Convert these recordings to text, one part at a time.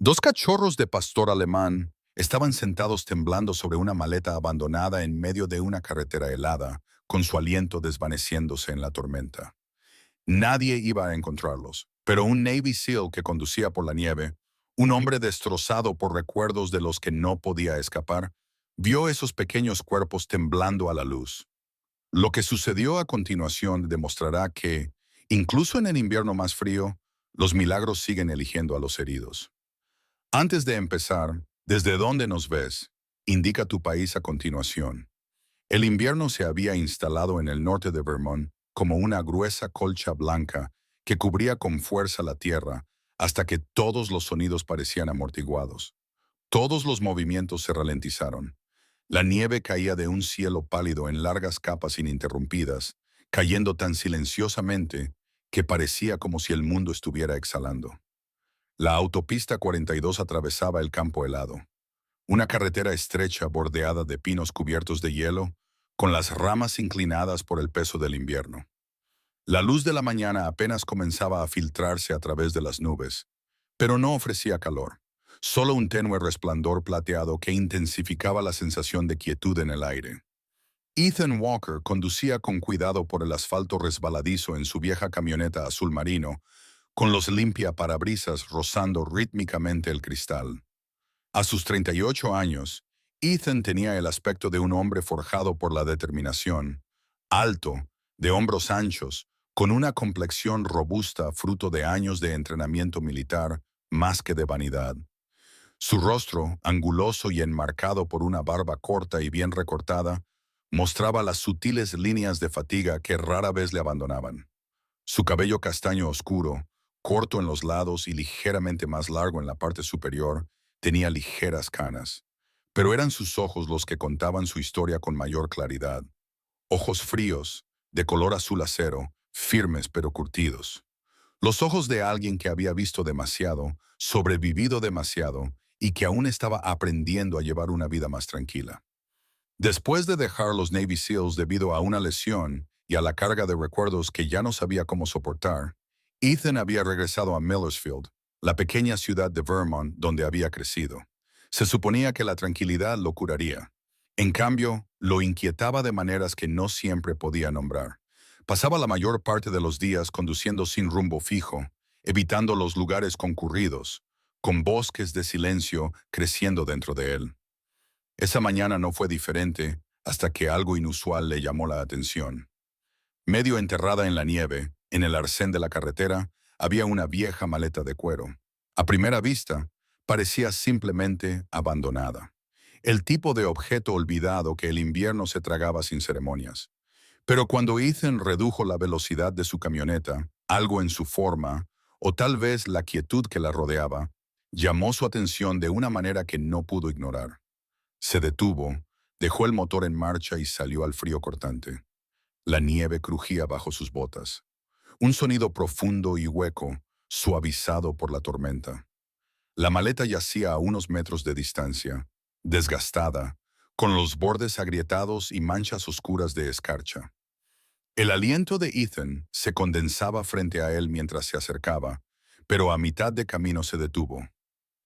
Dos cachorros de pastor alemán estaban sentados temblando sobre una maleta abandonada en medio de una carretera helada, con su aliento desvaneciéndose en la tormenta. Nadie iba a encontrarlos, pero un Navy SEAL que conducía por la nieve, un hombre destrozado por recuerdos de los que no podía escapar, vio esos pequeños cuerpos temblando a la luz. Lo que sucedió a continuación demostrará que, incluso en el invierno más frío, los milagros siguen eligiendo a los heridos. Antes de empezar, ¿desde dónde nos ves? Indica tu país a continuación. El invierno se había instalado en el norte de Vermont como una gruesa colcha blanca que cubría con fuerza la tierra hasta que todos los sonidos parecían amortiguados. Todos los movimientos se ralentizaron. La nieve caía de un cielo pálido en largas capas ininterrumpidas, cayendo tan silenciosamente que parecía como si el mundo estuviera exhalando. La autopista 42 atravesaba el campo helado, una carretera estrecha bordeada de pinos cubiertos de hielo, con las ramas inclinadas por el peso del invierno. La luz de la mañana apenas comenzaba a filtrarse a través de las nubes, pero no ofrecía calor, solo un tenue resplandor plateado que intensificaba la sensación de quietud en el aire. Ethan Walker conducía con cuidado por el asfalto resbaladizo en su vieja camioneta azul marino, con los limpiaparabrisas rozando rítmicamente el cristal. A sus 38 años, Ethan tenía el aspecto de un hombre forjado por la determinación, alto, de hombros anchos, con una complexión robusta fruto de años de entrenamiento militar, más que de vanidad. Su rostro, anguloso y enmarcado por una barba corta y bien recortada, mostraba las sutiles líneas de fatiga que rara vez le abandonaban. Su cabello castaño oscuro, corto en los lados y ligeramente más largo en la parte superior, tenía ligeras canas. Pero eran sus ojos los que contaban su historia con mayor claridad. Ojos fríos, de color azul acero, firmes pero curtidos. Los ojos de alguien que había visto demasiado, sobrevivido demasiado y que aún estaba aprendiendo a llevar una vida más tranquila. Después de dejar los Navy SEALs debido a una lesión y a la carga de recuerdos que ya no sabía cómo soportar, Ethan había regresado a Millersfield, la pequeña ciudad de Vermont donde había crecido. Se suponía que la tranquilidad lo curaría. En cambio, lo inquietaba de maneras que no siempre podía nombrar. Pasaba la mayor parte de los días conduciendo sin rumbo fijo, evitando los lugares concurridos, con bosques de silencio creciendo dentro de él. Esa mañana no fue diferente hasta que algo inusual le llamó la atención. Medio enterrada en la nieve, en el arcén de la carretera, había una vieja maleta de cuero. A primera vista, parecía simplemente abandonada. El tipo de objeto olvidado que el invierno se tragaba sin ceremonias. Pero cuando Ethan redujo la velocidad de su camioneta, algo en su forma, o tal vez la quietud que la rodeaba, llamó su atención de una manera que no pudo ignorar. Se detuvo, dejó el motor en marcha y salió al frío cortante. La nieve crujía bajo sus botas. Un sonido profundo y hueco, suavizado por la tormenta. La maleta yacía a unos metros de distancia, desgastada, con los bordes agrietados y manchas oscuras de escarcha. El aliento de Ethan se condensaba frente a él mientras se acercaba, pero a mitad de camino se detuvo.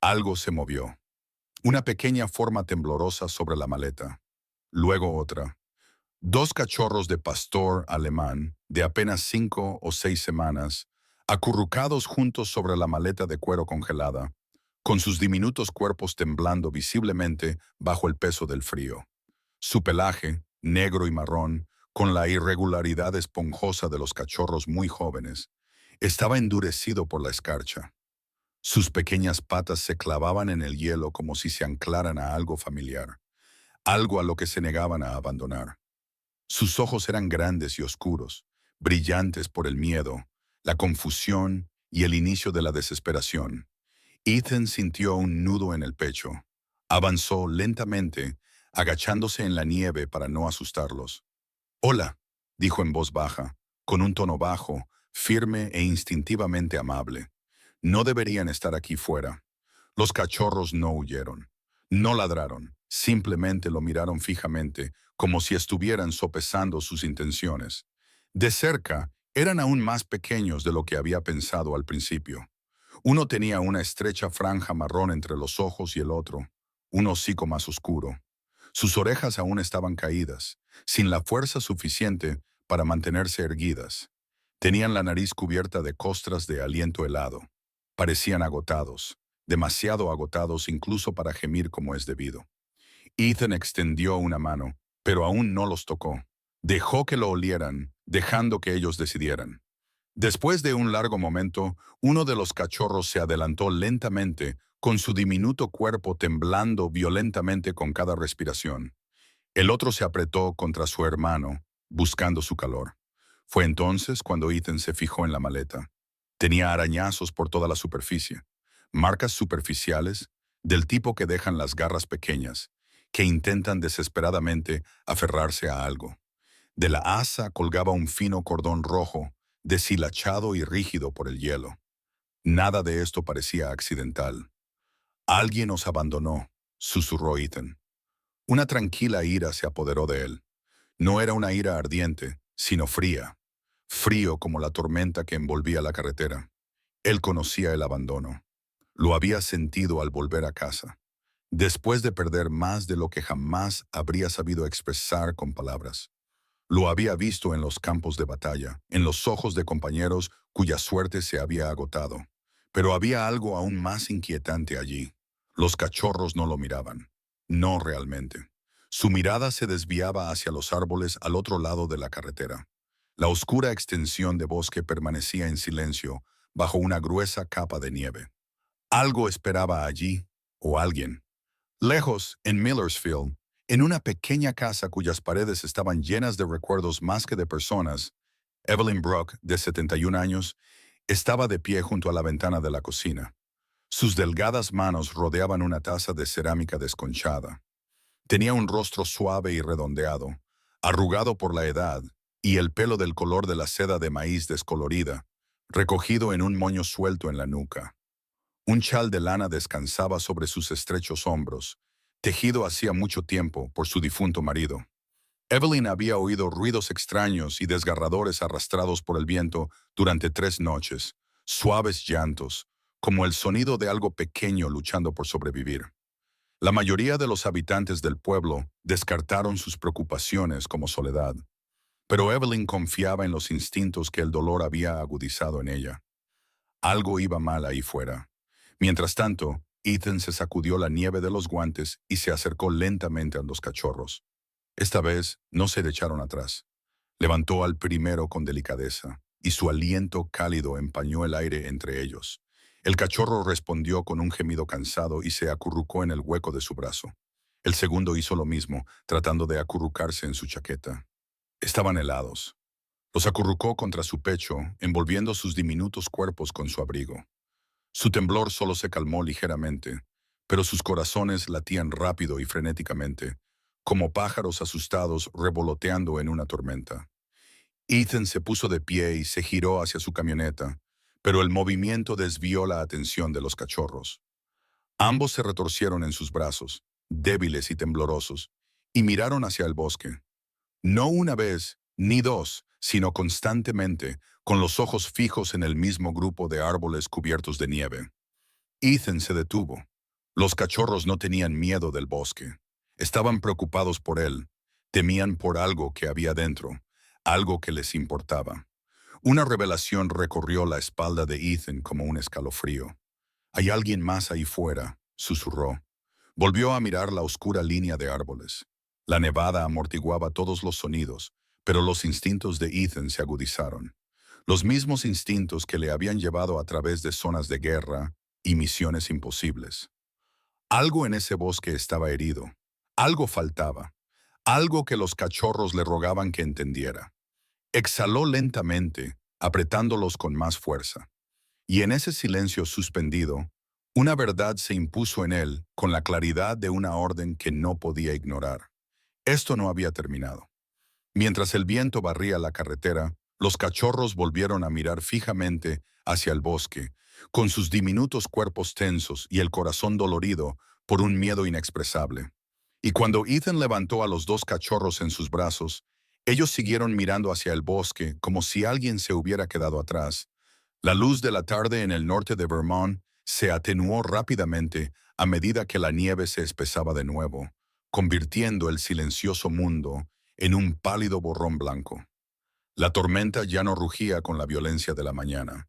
Algo se movió. Una pequeña forma temblorosa sobre la maleta. Luego otra. Dos cachorros de pastor alemán, de apenas 5 o 6 semanas, acurrucados juntos sobre la maleta de cuero congelada, con sus diminutos cuerpos temblando visiblemente bajo el peso del frío. Su pelaje, negro y marrón, con la irregularidad esponjosa de los cachorros muy jóvenes, estaba endurecido por la escarcha. Sus pequeñas patas se clavaban en el hielo como si se anclaran a algo familiar, algo a lo que se negaban a abandonar. Sus ojos eran grandes y oscuros, brillantes por el miedo, la confusión y el inicio de la desesperación. Ethan sintió un nudo en el pecho. Avanzó lentamente, agachándose en la nieve para no asustarlos. «Hola», dijo en voz baja, con un tono bajo, firme e instintivamente amable. «No deberían estar aquí fuera». Los cachorros no huyeron. No ladraron, simplemente lo miraron fijamente, como si estuvieran sopesando sus intenciones. De cerca, eran aún más pequeños de lo que había pensado al principio. Uno tenía una estrecha franja marrón entre los ojos y el otro, un hocico más oscuro. Sus orejas aún estaban caídas, sin la fuerza suficiente para mantenerse erguidas. Tenían la nariz cubierta de costras de aliento helado. Parecían agotados, demasiado agotados incluso para gemir como es debido. Ethan extendió una mano, pero aún no los tocó. Dejó que lo olieran, dejando que ellos decidieran. Después de un largo momento, uno de los cachorros se adelantó lentamente, con su diminuto cuerpo temblando violentamente con cada respiración. El otro se apretó contra su hermano, buscando su calor. Fue entonces cuando Ethan se fijó en la maleta. Tenía arañazos por toda la superficie, marcas superficiales, del tipo que dejan las garras pequeñas, que intentan desesperadamente aferrarse a algo. De la asa colgaba un fino cordón rojo, deshilachado y rígido por el hielo. Nada de esto parecía accidental. Alguien nos abandonó, susurró Ethan. Una tranquila ira se apoderó de él. No era una ira ardiente, sino fría. Frío como la tormenta que envolvía la carretera. Él conocía el abandono. Lo había sentido al volver a casa, después de perder más de lo que jamás habría sabido expresar con palabras. Lo había visto en los campos de batalla, en los ojos de compañeros cuya suerte se había agotado. Pero había algo aún más inquietante allí. Los cachorros no lo miraban. No realmente. Su mirada se desviaba hacia los árboles al otro lado de la carretera. La oscura extensión de bosque permanecía en silencio bajo una gruesa capa de nieve. Algo esperaba allí, o alguien. Lejos, en Millersfield, en una pequeña casa cuyas paredes estaban llenas de recuerdos más que de personas, Evelyn Brock, de 71 años, estaba de pie junto a la ventana de la cocina. Sus delgadas manos rodeaban una taza de cerámica desconchada. Tenía un rostro suave y redondeado, arrugado por la edad, y el pelo del color de la seda de maíz descolorida, recogido en un moño suelto en la nuca. Un chal de lana descansaba sobre sus estrechos hombros, tejido hacía mucho tiempo por su difunto marido. Evelyn había oído ruidos extraños y desgarradores arrastrados por el viento durante 3 noches, suaves llantos, como el sonido de algo pequeño luchando por sobrevivir. La mayoría de los habitantes del pueblo descartaron sus preocupaciones como soledad, pero Evelyn confiaba en los instintos que el dolor había agudizado en ella. Algo iba mal ahí fuera. Mientras tanto, Ethan se sacudió la nieve de los guantes y se acercó lentamente a los cachorros. Esta vez no se le echaron atrás. Levantó al primero con delicadeza, y su aliento cálido empañó el aire entre ellos. El cachorro respondió con un gemido cansado y se acurrucó en el hueco de su brazo. El segundo hizo lo mismo, tratando de acurrucarse en su chaqueta. Estaban helados. Los acurrucó contra su pecho, envolviendo sus diminutos cuerpos con su abrigo. Su temblor solo se calmó ligeramente, pero sus corazones latían rápido y frenéticamente, como pájaros asustados revoloteando en una tormenta. Ethan se puso de pie y se giró hacia su camioneta, pero el movimiento desvió la atención de los cachorros. Ambos se retorcieron en sus brazos, débiles y temblorosos, y miraron hacia el bosque. No una vez, ni dos, sino constantemente, con los ojos fijos en el mismo grupo de árboles cubiertos de nieve. Ethan se detuvo. Los cachorros no tenían miedo del bosque. Estaban preocupados por él. Temían por algo que había dentro, algo que les importaba. Una revelación recorrió la espalda de Ethan como un escalofrío. «Hay alguien más ahí fuera», susurró. Volvió a mirar la oscura línea de árboles. La nevada amortiguaba todos los sonidos, pero los instintos de Ethan se agudizaron. Los mismos instintos que le habían llevado a través de zonas de guerra y misiones imposibles. Algo en ese bosque estaba herido. Algo faltaba. Algo que los cachorros le rogaban que entendiera. Exhaló lentamente, apretándolos con más fuerza. Y en ese silencio suspendido, una verdad se impuso en él con la claridad de una orden que no podía ignorar. Esto no había terminado. Mientras el viento barría la carretera, los cachorros volvieron a mirar fijamente hacia el bosque, con sus diminutos cuerpos tensos y el corazón dolorido por un miedo inexpresable. Y cuando Ethan levantó a los dos cachorros en sus brazos, ellos siguieron mirando hacia el bosque como si alguien se hubiera quedado atrás, La luz de la tarde en el norte de Vermont se atenuó rápidamente a medida que la nieve se espesaba de nuevo, convirtiendo el silencioso mundo en un pálido borrón blanco. La tormenta ya no rugía con la violencia de la mañana,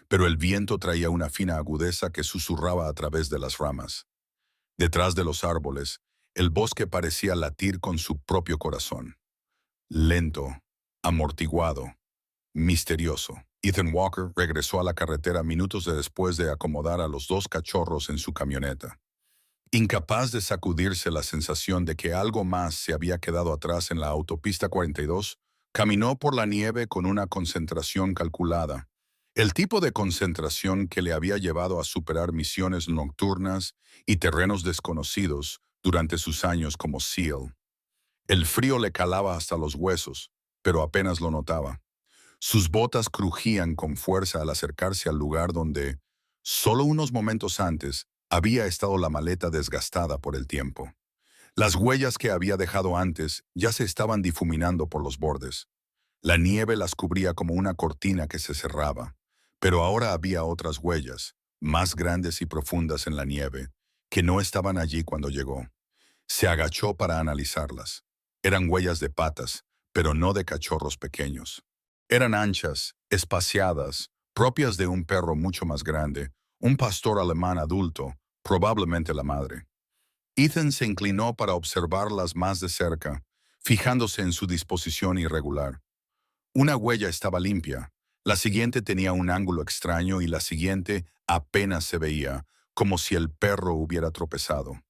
pero el viento traía una fina agudeza que susurraba a través de las ramas. Detrás de los árboles, el bosque parecía latir con su propio corazón. Lento, amortiguado, misterioso. Ethan Walker regresó a la carretera minutos después de acomodar a los dos cachorros en su camioneta. Incapaz de sacudirse la sensación de que algo más se había quedado atrás en la autopista 42, caminó por la nieve con una concentración calculada, el tipo de concentración que le había llevado a superar misiones nocturnas y terrenos desconocidos durante sus años como SEAL. El frío le calaba hasta los huesos, pero apenas lo notaba. Sus botas crujían con fuerza al acercarse al lugar donde, solo unos momentos antes, había estado la maleta desgastada por el tiempo. Las huellas que había dejado antes ya se estaban difuminando por los bordes. La nieve las cubría como una cortina que se cerraba, pero ahora había otras huellas, más grandes y profundas en la nieve, que no estaban allí cuando llegó. Se agachó para analizarlas. Eran huellas de patas, pero no de cachorros pequeños. Eran anchas, espaciadas, propias de un perro mucho más grande, un pastor alemán adulto, probablemente la madre. Ethan se inclinó para observarlas más de cerca, fijándose en su disposición irregular. Una huella estaba limpia, la siguiente tenía un ángulo extraño y la siguiente apenas se veía, como si el perro hubiera tropezado.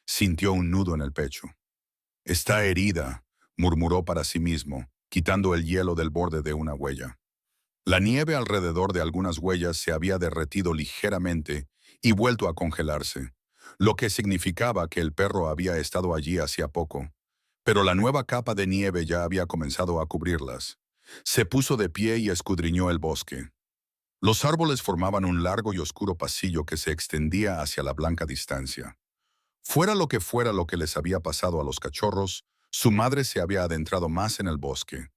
Sintió un nudo en el pecho. «Está herida», murmuró para sí mismo, quitando el hielo del borde de una huella. La nieve alrededor de algunas huellas se había derretido ligeramente y vuelto a congelarse, lo que significaba que el perro había estado allí hacía poco. Pero la nueva capa de nieve ya había comenzado a cubrirlas. Se puso de pie y escudriñó el bosque. Los árboles formaban un largo y oscuro pasillo que se extendía hacia la blanca distancia. Fuera lo que les había pasado a los cachorros, su madre se había adentrado más en el bosque.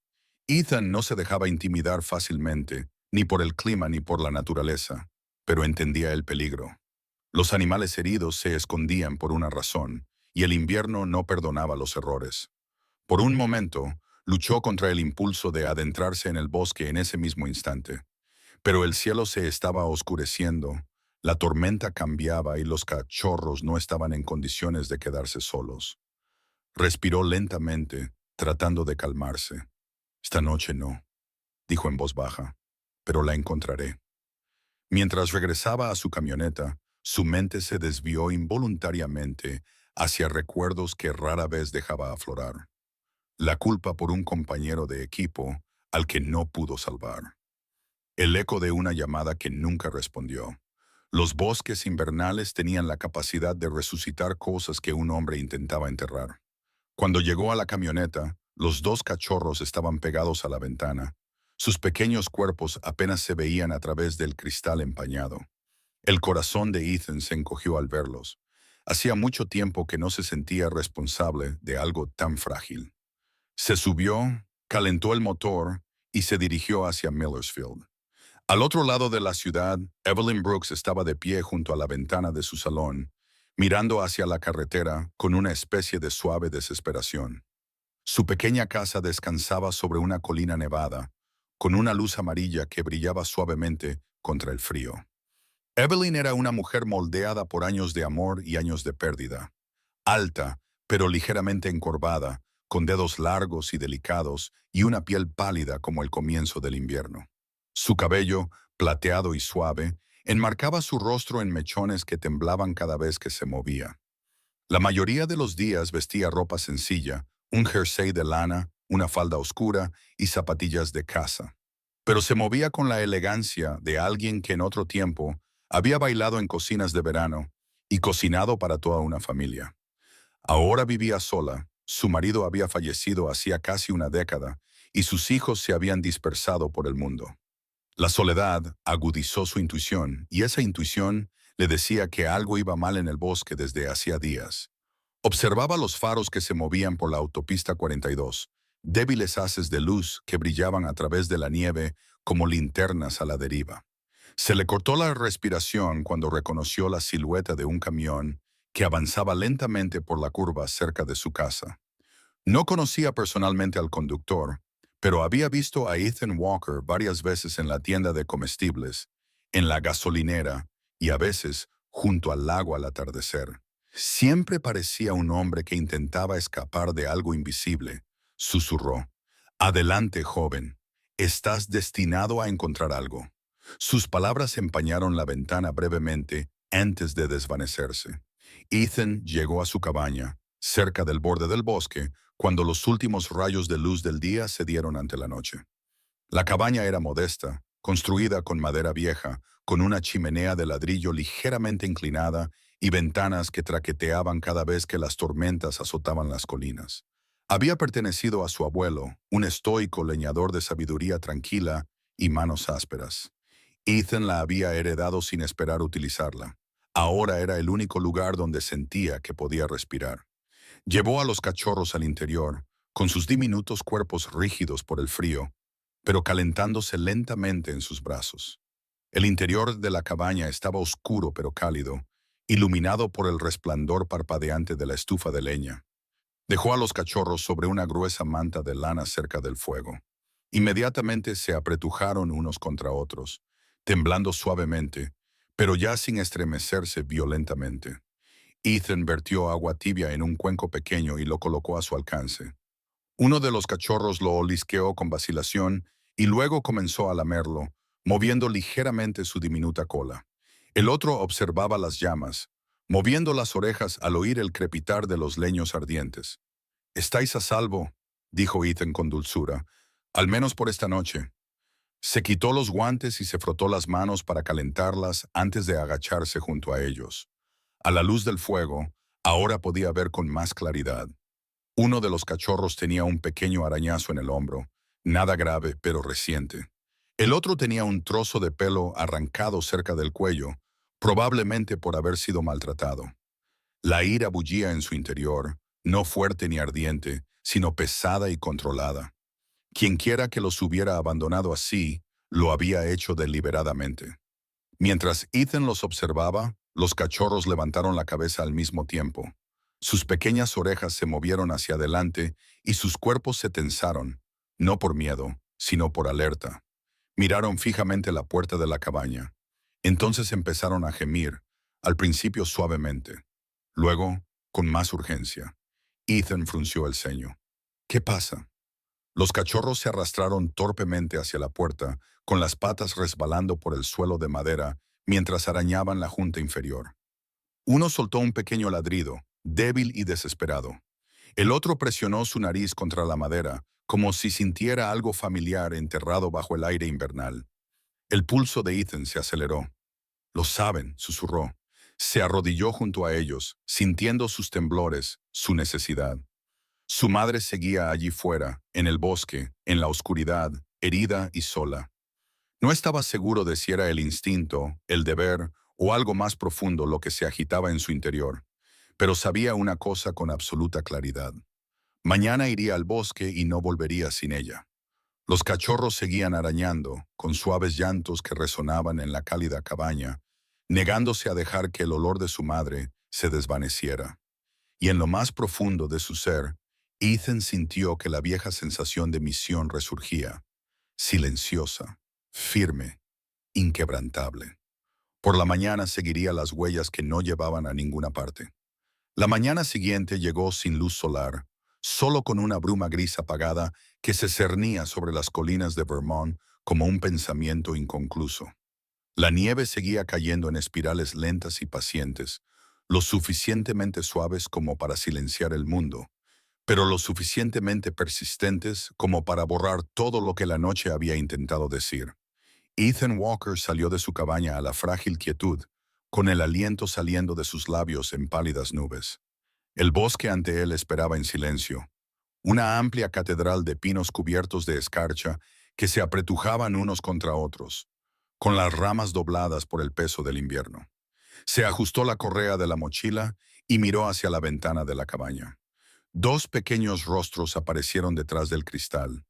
Ethan no se dejaba intimidar fácilmente, ni por el clima ni por la naturaleza, pero entendía el peligro. Los animales heridos se escondían por una razón, y el invierno no perdonaba los errores. Por un momento, luchó contra el impulso de adentrarse en el bosque en ese mismo instante. Pero el cielo se estaba oscureciendo, la tormenta cambiaba y los cachorros no estaban en condiciones de quedarse solos. Respiró lentamente, tratando de calmarse. «Esta noche no», dijo en voz baja, «pero la encontraré». Mientras regresaba a su camioneta, su mente se desvió involuntariamente hacia recuerdos que rara vez dejaba aflorar. La culpa por un compañero de equipo al que no pudo salvar. El eco de una llamada que nunca respondió. Los bosques invernales tenían la capacidad de resucitar cosas que un hombre intentaba enterrar. Cuando llegó a la camioneta, los dos cachorros estaban pegados a la ventana. Sus pequeños cuerpos apenas se veían a través del cristal empañado. El corazón de Ethan se encogió al verlos. Hacía mucho tiempo que no se sentía responsable de algo tan frágil. Se subió, calentó el motor y se dirigió hacia Millersfield. Al otro lado de la ciudad, Evelyn Brooks estaba de pie junto a la ventana de su salón, mirando hacia la carretera con una especie de suave desesperación. Su pequeña casa descansaba sobre una colina nevada, con una luz amarilla que brillaba suavemente contra el frío. Evelyn era una mujer moldeada por años de amor y años de pérdida. Alta, pero ligeramente encorvada, con dedos largos y delicados y una piel pálida como el comienzo del invierno. Su cabello, plateado y suave, enmarcaba su rostro en mechones que temblaban cada vez que se movía. La mayoría de los días vestía ropa sencilla, un jersey de lana, una falda oscura y zapatillas de caza. Pero se movía con la elegancia de alguien que en otro tiempo había bailado en cocinas de verano y cocinado para toda una familia. Ahora vivía sola, su marido había fallecido hacía casi una década y sus hijos se habían dispersado por el mundo. La soledad agudizó su intuición y esa intuición le decía que algo iba mal en el bosque desde hacía días. Observaba los faros que se movían por la autopista 42, débiles haces de luz que brillaban a través de la nieve como linternas a la deriva. Se le cortó la respiración cuando reconoció la silueta de un camión que avanzaba lentamente por la curva cerca de su casa. No conocía personalmente al conductor, pero había visto a Ethan Walker varias veces en la tienda de comestibles, en la gasolinera y a veces junto al lago al atardecer. Siempre parecía un hombre que intentaba escapar de algo invisible. Susurró: «Adelante, joven. Estás destinado a encontrar algo». Sus palabras empañaron la ventana brevemente antes de desvanecerse. Ethan llegó a su cabaña, cerca del borde del bosque, cuando los últimos rayos de luz del día se dieron ante la noche. La cabaña era modesta, construida con madera vieja, con una chimenea de ladrillo ligeramente inclinada y ventanas que traqueteaban cada vez que las tormentas azotaban las colinas. Había pertenecido a su abuelo, un estoico leñador de sabiduría tranquila y manos ásperas. Ethan la había heredado sin esperar utilizarla. Ahora era el único lugar donde sentía que podía respirar. Llevó a los cachorros al interior, con sus diminutos cuerpos rígidos por el frío, pero calentándose lentamente en sus brazos. El interior de la cabaña estaba oscuro pero cálido, iluminado por el resplandor parpadeante de la estufa de leña. Dejó a los cachorros sobre una gruesa manta de lana cerca del fuego. Inmediatamente se apretujaron unos contra otros, temblando suavemente, pero ya sin estremecerse violentamente. Ethan vertió agua tibia en un cuenco pequeño y lo colocó a su alcance. Uno de los cachorros lo olisqueó con vacilación y luego comenzó a lamerlo, moviendo ligeramente su diminuta cola. El otro observaba las llamas, moviendo las orejas al oír el crepitar de los leños ardientes. «Estáis a salvo», dijo Ethan con dulzura, «al menos por esta noche». Se quitó los guantes y se frotó las manos para calentarlas antes de agacharse junto a ellos. A la luz del fuego, ahora podía ver con más claridad. Uno de los cachorros tenía un pequeño arañazo en el hombro, nada grave pero reciente. El otro tenía un trozo de pelo arrancado cerca del cuello, probablemente por haber sido maltratado. La ira bullía en su interior, no fuerte ni ardiente, sino pesada y controlada. Quienquiera que los hubiera abandonado así, lo había hecho deliberadamente. Mientras Ethan los observaba, los cachorros levantaron la cabeza al mismo tiempo. Sus pequeñas orejas se movieron hacia adelante y sus cuerpos se tensaron, no por miedo, sino por alerta. Miraron fijamente la puerta de la cabaña. Entonces empezaron a gemir, al principio suavemente. Luego, con más urgencia. Ethan frunció el ceño. «¿Qué pasa?» Los cachorros se arrastraron torpemente hacia la puerta, con las patas resbalando por el suelo de madera mientras arañaban la junta inferior. Uno soltó un pequeño ladrido, débil y desesperado. El otro presionó su nariz contra la madera, como si sintiera algo familiar enterrado bajo el aire invernal. El pulso de Ethan se aceleró. «Lo saben», susurró. Se arrodilló junto a ellos, sintiendo sus temblores, su necesidad. Su madre seguía allí fuera, en el bosque, en la oscuridad, herida y sola. No estaba seguro de si era el instinto, el deber o algo más profundo lo que se agitaba en su interior, pero sabía una cosa con absoluta claridad. Mañana iría al bosque y no volvería sin ella. Los cachorros seguían arañando, con suaves llantos que resonaban en la cálida cabaña, negándose a dejar que el olor de su madre se desvaneciera. Y en lo más profundo de su ser, Ethan sintió que la vieja sensación de misión resurgía, silenciosa, firme, inquebrantable. Por la mañana seguiría las huellas que no llevaban a ninguna parte. La mañana siguiente llegó sin luz solar, solo con una bruma gris apagada que se cernía sobre las colinas de Vermont como un pensamiento inconcluso. La nieve seguía cayendo en espirales lentas y pacientes, lo suficientemente suaves como para silenciar el mundo, pero lo suficientemente persistentes como para borrar todo lo que la noche había intentado decir. Ethan Walker salió de su cabaña a la frágil quietud, con el aliento saliendo de sus labios en pálidas nubes. El bosque ante él esperaba en silencio, una amplia catedral de pinos cubiertos de escarcha que se apretujaban unos contra otros, con las ramas dobladas por el peso del invierno. Se ajustó la correa de la mochila y miró hacia la ventana de la cabaña. Dos pequeños rostros aparecieron detrás del cristal.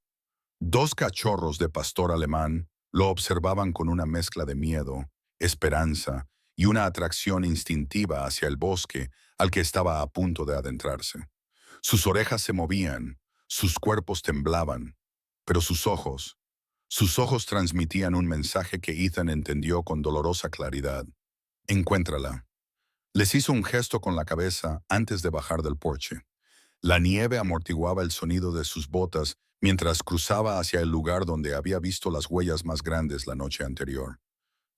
Dos cachorros de pastor alemán, Lo observaban con una mezcla de miedo, esperanza y una atracción instintiva hacia el bosque al que estaba a punto de adentrarse. Sus orejas se movían, sus cuerpos temblaban, pero sus ojos transmitían un mensaje que Ethan entendió con dolorosa claridad. Encuéntrala. Les hizo un gesto con la cabeza antes de bajar del porche. La nieve amortiguaba el sonido de sus botas mientras cruzaba hacia el lugar donde había visto las huellas más grandes la noche anterior.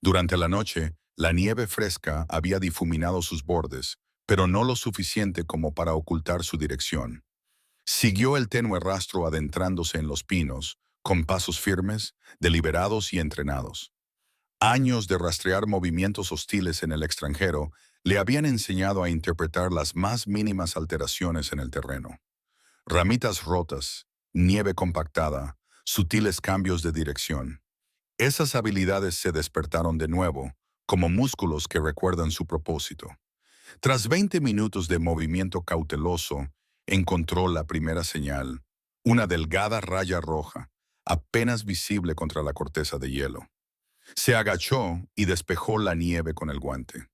Durante la noche, la nieve fresca había difuminado sus bordes, pero no lo suficiente como para ocultar su dirección. Siguió el tenue rastro adentrándose en los pinos, con pasos firmes, deliberados y entrenados. Años de rastrear movimientos hostiles en el extranjero le habían enseñado a interpretar las más mínimas alteraciones en el terreno. Ramitas rotas, nieve compactada, sutiles cambios de dirección. Esas habilidades se despertaron de nuevo, como músculos que recuerdan su propósito. Tras 20 minutos de movimiento cauteloso, encontró la primera señal, una delgada raya roja, apenas visible contra la corteza de hielo. Se agachó y despejó la nieve con el guante.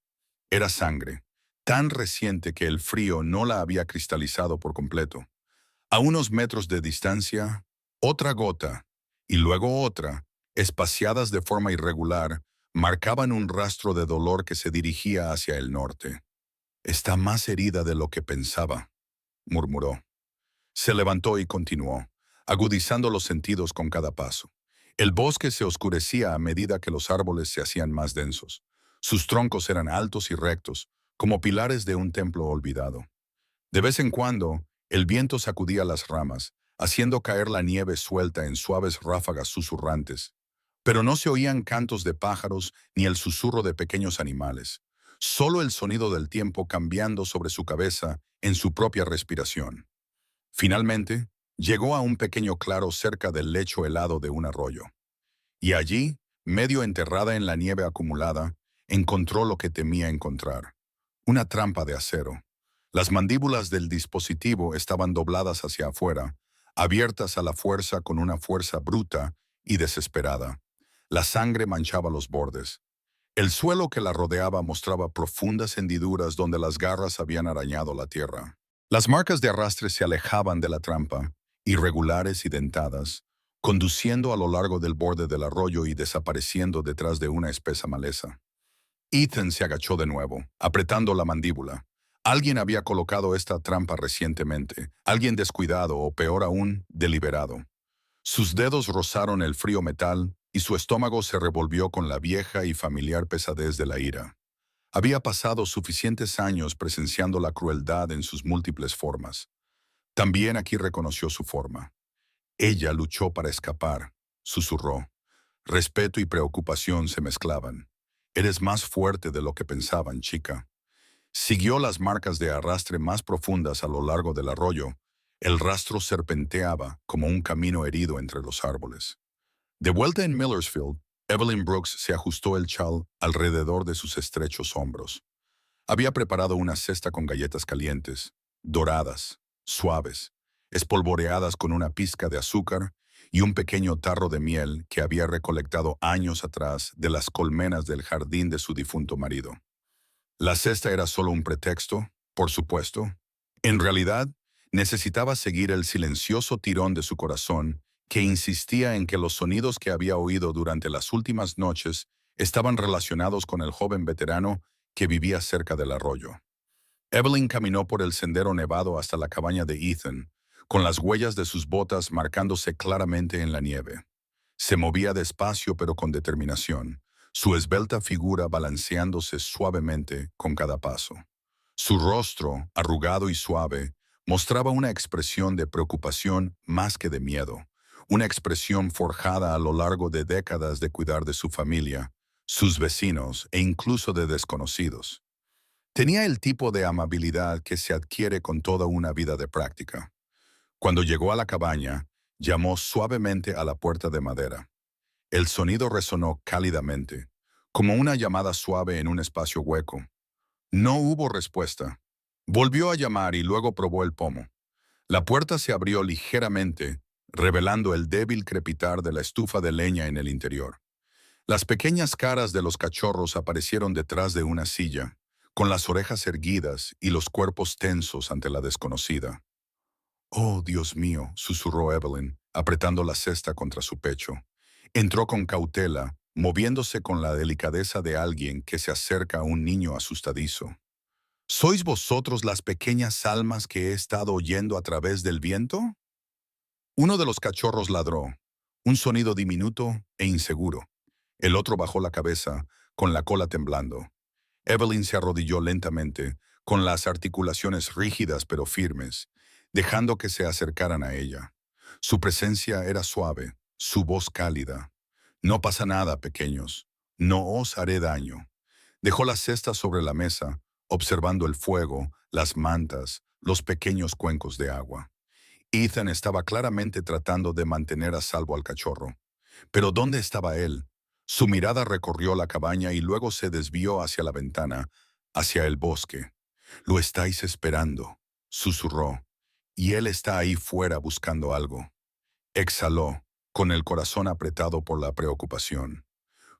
Era sangre, tan reciente que el frío no la había cristalizado por completo. A unos metros de distancia, otra gota, y luego otra, espaciadas de forma irregular, marcaban un rastro de dolor que se dirigía hacia el norte. «Está más herida de lo que pensaba», murmuró. Se levantó y continuó, agudizando los sentidos con cada paso. El bosque se oscurecía a medida que los árboles se hacían más densos. Sus troncos eran altos y rectos, como pilares de un templo olvidado. De vez en cuando, el viento sacudía las ramas, haciendo caer la nieve suelta en suaves ráfagas susurrantes. Pero no se oían cantos de pájaros ni el susurro de pequeños animales, solo el sonido del tiempo cambiando sobre su cabeza en su propia respiración. Finalmente, llegó a un pequeño claro cerca del lecho helado de un arroyo. Y allí, medio enterrada en la nieve acumulada, encontró lo que temía encontrar: una trampa de acero. Las mandíbulas del dispositivo estaban dobladas hacia afuera, abiertas a la fuerza con una fuerza bruta y desesperada. La sangre manchaba los bordes. El suelo que la rodeaba mostraba profundas hendiduras donde las garras habían arañado la tierra. Las marcas de arrastre se alejaban de la trampa, irregulares y dentadas, conduciendo a lo largo del borde del arroyo y desapareciendo detrás de una espesa maleza. Ethan se agachó de nuevo, apretando la mandíbula. Alguien había colocado esta trampa recientemente, alguien descuidado o, peor aún, deliberado. Sus dedos rozaron el frío metal y su estómago se revolvió con la vieja y familiar pesadez de la ira. Había pasado suficientes años presenciando la crueldad en sus múltiples formas. También aquí reconoció su forma. Ella luchó para escapar, susurró. Respeto y preocupación se mezclaban. Eres más fuerte de lo que pensaban, chica. Siguió las marcas de arrastre más profundas a lo largo del arroyo. El rastro serpenteaba como un camino herido entre los árboles. De vuelta en Millersfield, Evelyn Brooks se ajustó el chal alrededor de sus estrechos hombros. Había preparado una cesta con galletas calientes, doradas, suaves, espolvoreadas con una pizca de azúcar y un pequeño tarro de miel que había recolectado años atrás de las colmenas del jardín de su difunto marido. La cesta era solo un pretexto, por supuesto. En realidad, necesitaba seguir el silencioso tirón de su corazón que insistía en que los sonidos que había oído durante las últimas noches estaban relacionados con el joven veterano que vivía cerca del arroyo. Evelyn caminó por el sendero nevado hasta la cabaña de Ethan, con las huellas de sus botas marcándose claramente en la nieve. Se movía despacio pero con determinación, su esbelta figura balanceándose suavemente con cada paso. Su rostro, arrugado y suave, mostraba una expresión de preocupación más que de miedo, una expresión forjada a lo largo de décadas de cuidar de su familia, sus vecinos e incluso de desconocidos. Tenía el tipo de amabilidad que se adquiere con toda una vida de práctica. Cuando llegó a la cabaña, llamó suavemente a la puerta de madera. El sonido resonó cálidamente, como una llamada suave en un espacio hueco. No hubo respuesta. Volvió a llamar y luego probó el pomo. La puerta se abrió ligeramente, revelando el débil crepitar de la estufa de leña en el interior. Las pequeñas caras de los cachorros aparecieron detrás de una silla, con las orejas erguidas y los cuerpos tensos ante la desconocida. «Oh, Dios mío», susurró Evelyn, apretando la cesta contra su pecho. Entró con cautela, moviéndose con la delicadeza de alguien que se acerca a un niño asustadizo. ¿Sois vosotros las pequeñas almas que he estado oyendo a través del viento? Uno de los cachorros ladró, un sonido diminuto e inseguro. El otro bajó la cabeza, con la cola temblando. Evelyn se arrodilló lentamente, con las articulaciones rígidas pero firmes, dejando que se acercaran a ella. Su presencia era suave, su voz cálida. «No pasa nada, pequeños. No os haré daño». Dejó la cesta sobre la mesa, observando el fuego, las mantas, los pequeños cuencos de agua. Ethan estaba claramente tratando de mantener a salvo al cachorro. Pero ¿dónde estaba él? Su mirada recorrió la cabaña y luego se desvió hacia la ventana, hacia el bosque. «Lo estáis esperando», susurró, «y él está ahí fuera buscando algo». Exhaló, con el corazón apretado por la preocupación.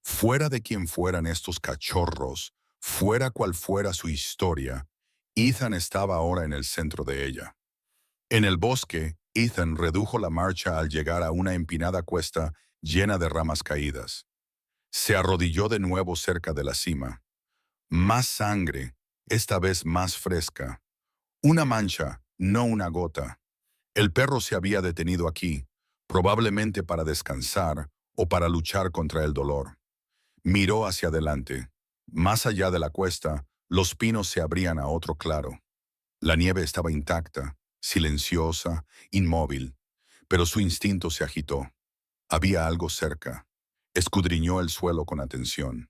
Fuera de quien fueran estos cachorros, fuera cual fuera su historia, Ethan estaba ahora en el centro de ella. En el bosque, Ethan redujo la marcha al llegar a una empinada cuesta llena de ramas caídas. Se arrodilló de nuevo cerca de la cima. Más sangre, esta vez más fresca. Una mancha, no una gota. El perro se había detenido aquí, probablemente para descansar o para luchar contra el dolor. Miró hacia adelante. Más allá de la cuesta, los pinos se abrían a otro claro. La nieve estaba intacta, silenciosa, inmóvil, pero su instinto se agitó. Había algo cerca. Escudriñó el suelo con atención.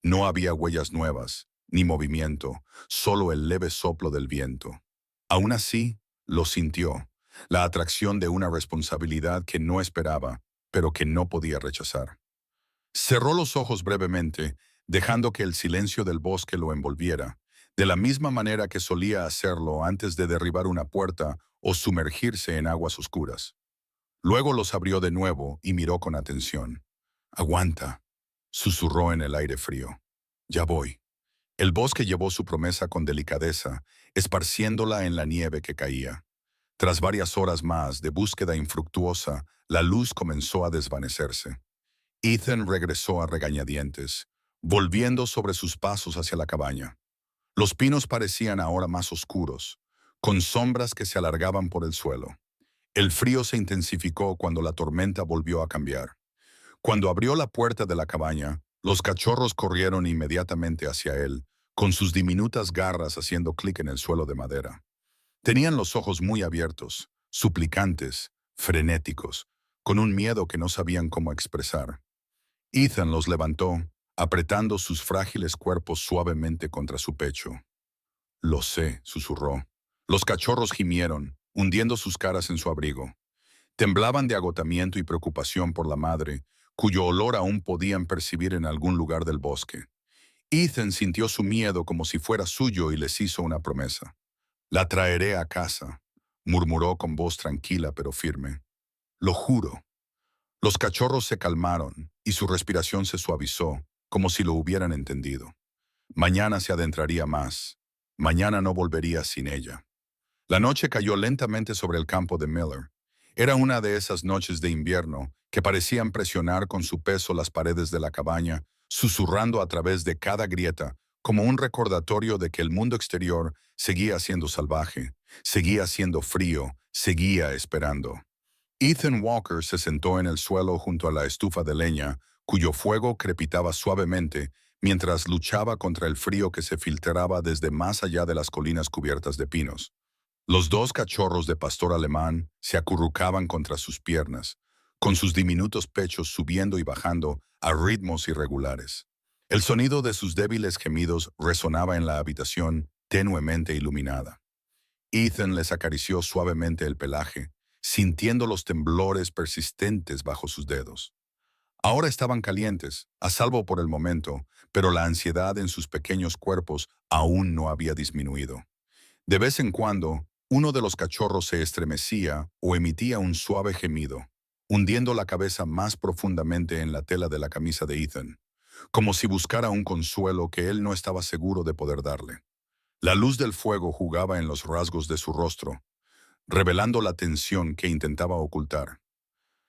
No había huellas nuevas, ni movimiento, solo el leve soplo del viento. Aún así, lo sintió, la atracción de una responsabilidad que no esperaba, pero que no podía rechazar. Cerró los ojos brevemente, dejando que el silencio del bosque lo envolviera, de la misma manera que solía hacerlo antes de derribar una puerta o sumergirse en aguas oscuras. Luego los abrió de nuevo y miró con atención. «Aguanta», susurró en el aire frío. «Ya voy». El bosque llevó su promesa con delicadeza, esparciéndola en la nieve que caía. Tras varias horas más de búsqueda infructuosa, la luz comenzó a desvanecerse. Ethan regresó a regañadientes, volviendo sobre sus pasos hacia la cabaña. Los pinos parecían ahora más oscuros, con sombras que se alargaban por el suelo. El frío se intensificó cuando la tormenta volvió a cambiar. Cuando abrió la puerta de la cabaña, los cachorros corrieron inmediatamente hacia él, con sus diminutas garras haciendo clic en el suelo de madera. Tenían los ojos muy abiertos, suplicantes, frenéticos, con un miedo que no sabían cómo expresar. Ethan los levantó, apretando sus frágiles cuerpos suavemente contra su pecho. «Lo sé», susurró. Los cachorros gimieron, hundiendo sus caras en su abrigo. Temblaban de agotamiento y preocupación por la madre, cuyo olor aún podían percibir en algún lugar del bosque. Ethan sintió su miedo como si fuera suyo y les hizo una promesa. «La traeré a casa», murmuró con voz tranquila pero firme. «Lo juro». Los cachorros se calmaron y su respiración se suavizó, como si lo hubieran entendido. Mañana se adentraría más. Mañana no volvería sin ella. La noche cayó lentamente sobre el campo de Miller. Era una de esas noches de invierno que parecían presionar con su peso las paredes de la cabaña, susurrando a través de cada grieta, como un recordatorio de que el mundo exterior seguía siendo salvaje, seguía siendo frío, seguía esperando. Ethan Walker se sentó en el suelo junto a la estufa de leña, cuyo fuego crepitaba suavemente mientras luchaba contra el frío que se filtraba desde más allá de las colinas cubiertas de pinos. Los dos cachorros de pastor alemán se acurrucaban contra sus piernas, con sus diminutos pechos subiendo y bajando a ritmos irregulares. El sonido de sus débiles gemidos resonaba en la habitación tenuemente iluminada. Ethan les acarició suavemente el pelaje, sintiendo los temblores persistentes bajo sus dedos. Ahora estaban calientes, a salvo por el momento, pero la ansiedad en sus pequeños cuerpos aún no había disminuido. De vez en cuando, uno de los cachorros se estremecía o emitía un suave gemido, hundiendo la cabeza más profundamente en la tela de la camisa de Ethan, como si buscara un consuelo que él no estaba seguro de poder darle. La luz del fuego jugaba en los rasgos de su rostro, revelando la tensión que intentaba ocultar.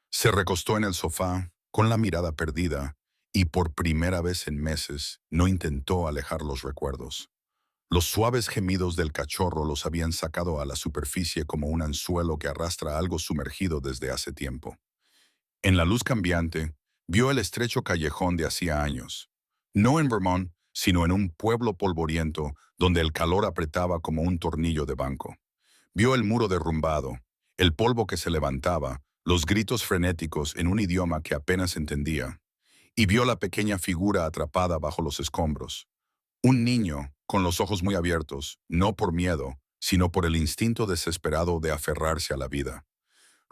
Se recostó en el sofá, con la mirada perdida, y por primera vez en meses no intentó alejar los recuerdos. Los suaves gemidos del cachorro los habían sacado a la superficie como un anzuelo que arrastra algo sumergido desde hace tiempo. En la luz cambiante, vio el estrecho callejón de hacía años. No en Vermont, sino en un pueblo polvoriento donde el calor apretaba como un tornillo de banco. Vio el muro derrumbado, el polvo que se levantaba, los gritos frenéticos en un idioma que apenas entendía, y vio la pequeña figura atrapada bajo los escombros. Un niño, con los ojos muy abiertos, no por miedo, sino por el instinto desesperado de aferrarse a la vida.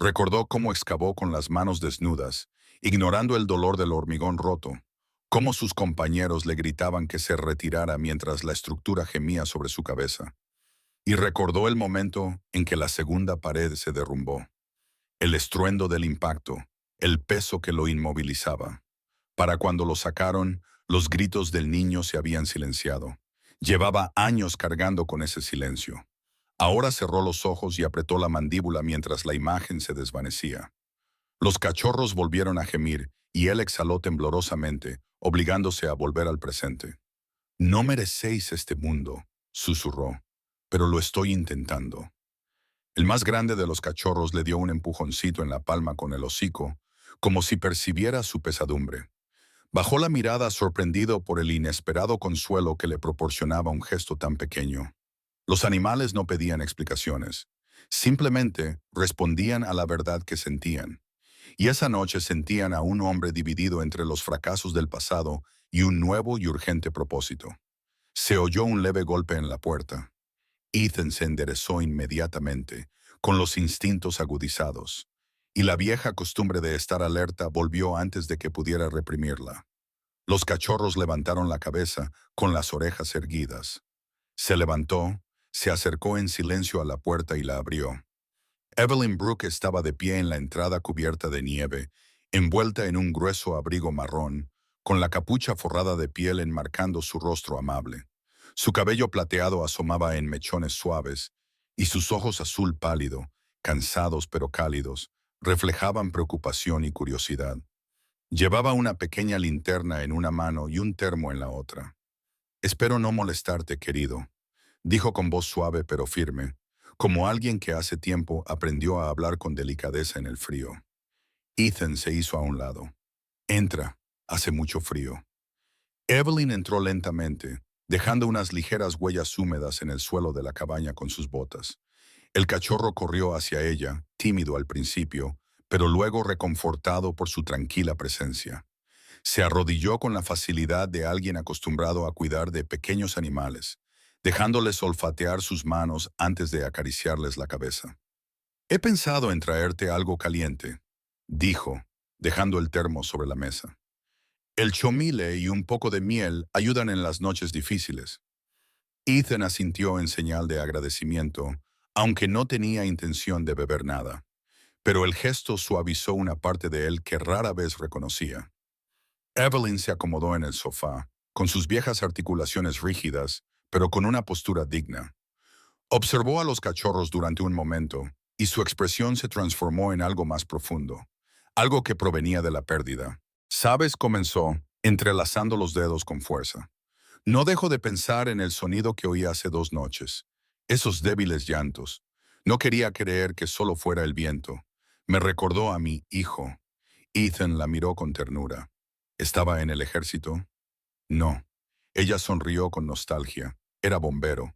Recordó cómo excavó con las manos desnudas, ignorando el dolor del hormigón roto, cómo sus compañeros le gritaban que se retirara mientras la estructura gemía sobre su cabeza. Y recordó el momento en que la segunda pared se derrumbó, el estruendo del impacto, el peso que lo inmovilizaba. Para cuando lo sacaron, los gritos del niño se habían silenciado. Llevaba años cargando con ese silencio. Ahora cerró los ojos y apretó la mandíbula mientras la imagen se desvanecía. Los cachorros volvieron a gemir y él exhaló temblorosamente, obligándose a volver al presente. No merecéis este mundo, susurró, pero lo estoy intentando. El más grande de los cachorros le dio un empujoncito en la palma con el hocico, como si percibiera su pesadumbre. Bajó la mirada sorprendido por el inesperado consuelo que le proporcionaba un gesto tan pequeño. Los animales no pedían explicaciones, simplemente respondían a la verdad que sentían. Y esa noche sentían a un hombre dividido entre los fracasos del pasado y un nuevo y urgente propósito. Se oyó un leve golpe en la puerta. Ethan se enderezó inmediatamente, con los instintos agudizados, y la vieja costumbre de estar alerta volvió antes de que pudiera reprimirla. Los cachorros levantaron la cabeza con las orejas erguidas. Se levantó, se acercó en silencio a la puerta y la abrió. Evelyn Brooke estaba de pie en la entrada cubierta de nieve, envuelta en un grueso abrigo marrón, con la capucha forrada de piel enmarcando su rostro amable. Su cabello plateado asomaba en mechones suaves, y sus ojos azul pálido, cansados pero cálidos, reflejaban preocupación y curiosidad. Llevaba una pequeña linterna en una mano y un termo en la otra. «Espero no molestarte, querido», dijo con voz suave pero firme, como alguien que hace tiempo aprendió a hablar con delicadeza en el frío. Ethan se hizo a un lado. «Entra, hace mucho frío». Evelyn entró lentamente, dejando unas ligeras huellas húmedas en el suelo de la cabaña con sus botas. El cachorro corrió hacia ella, tímido al principio, pero luego reconfortado por su tranquila presencia. Se arrodilló con la facilidad de alguien acostumbrado a cuidar de pequeños animales, dejándoles olfatear sus manos antes de acariciarles la cabeza. «He pensado en traerte algo caliente», dijo, dejando el termo sobre la mesa. «El chomile y un poco de miel ayudan en las noches difíciles». Ethan asintió en señal de agradecimiento, aunque no tenía intención de beber nada. Pero el gesto suavizó una parte de él que rara vez reconocía. Evelyn se acomodó en el sofá, con sus viejas articulaciones rígidas, pero con una postura digna. Observó a los cachorros durante un momento, y su expresión se transformó en algo más profundo, algo que provenía de la pérdida. «¿Sabes?», comenzó, entrelazando los dedos con fuerza. «No dejo de pensar en el sonido que oí hace 2 noches. Esos débiles llantos. No quería creer que solo fuera el viento. Me recordó a mi hijo». Ethan la miró con ternura. «¿Estaba en el ejército?» «No». Ella sonrió con nostalgia. Era bombero.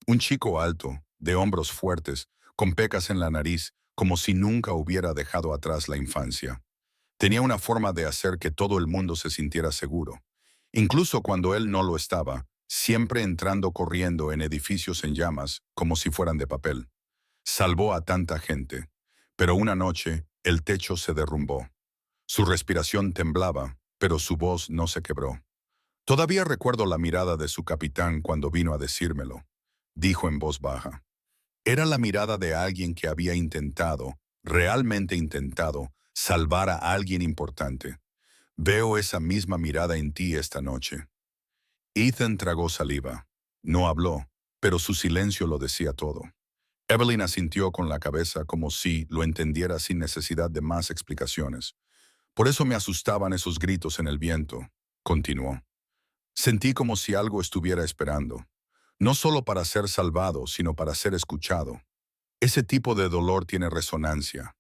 Un chico alto, de hombros fuertes, con pecas en la nariz, como si nunca hubiera dejado atrás la infancia. Tenía una forma de hacer que todo el mundo se sintiera seguro, incluso cuando él no lo estaba, siempre entrando corriendo en edificios en llamas, como si fueran de papel. Salvó a tanta gente, pero una noche el techo se derrumbó. Su respiración temblaba, pero su voz no se quebró. «Todavía recuerdo la mirada de su capitán cuando vino a decírmelo», dijo en voz baja. Era la mirada de alguien que había intentado, realmente intentado, salvar a alguien importante. Veo esa misma mirada en ti esta noche. Ethan tragó saliva. No habló, pero su silencio lo decía todo. Evelyn asintió con la cabeza como si lo entendiera sin necesidad de más explicaciones. Por eso me asustaban esos gritos en el viento, continuó. Sentí como si algo estuviera esperando, no solo para ser salvado, sino para ser escuchado. Ese tipo de dolor tiene resonancia.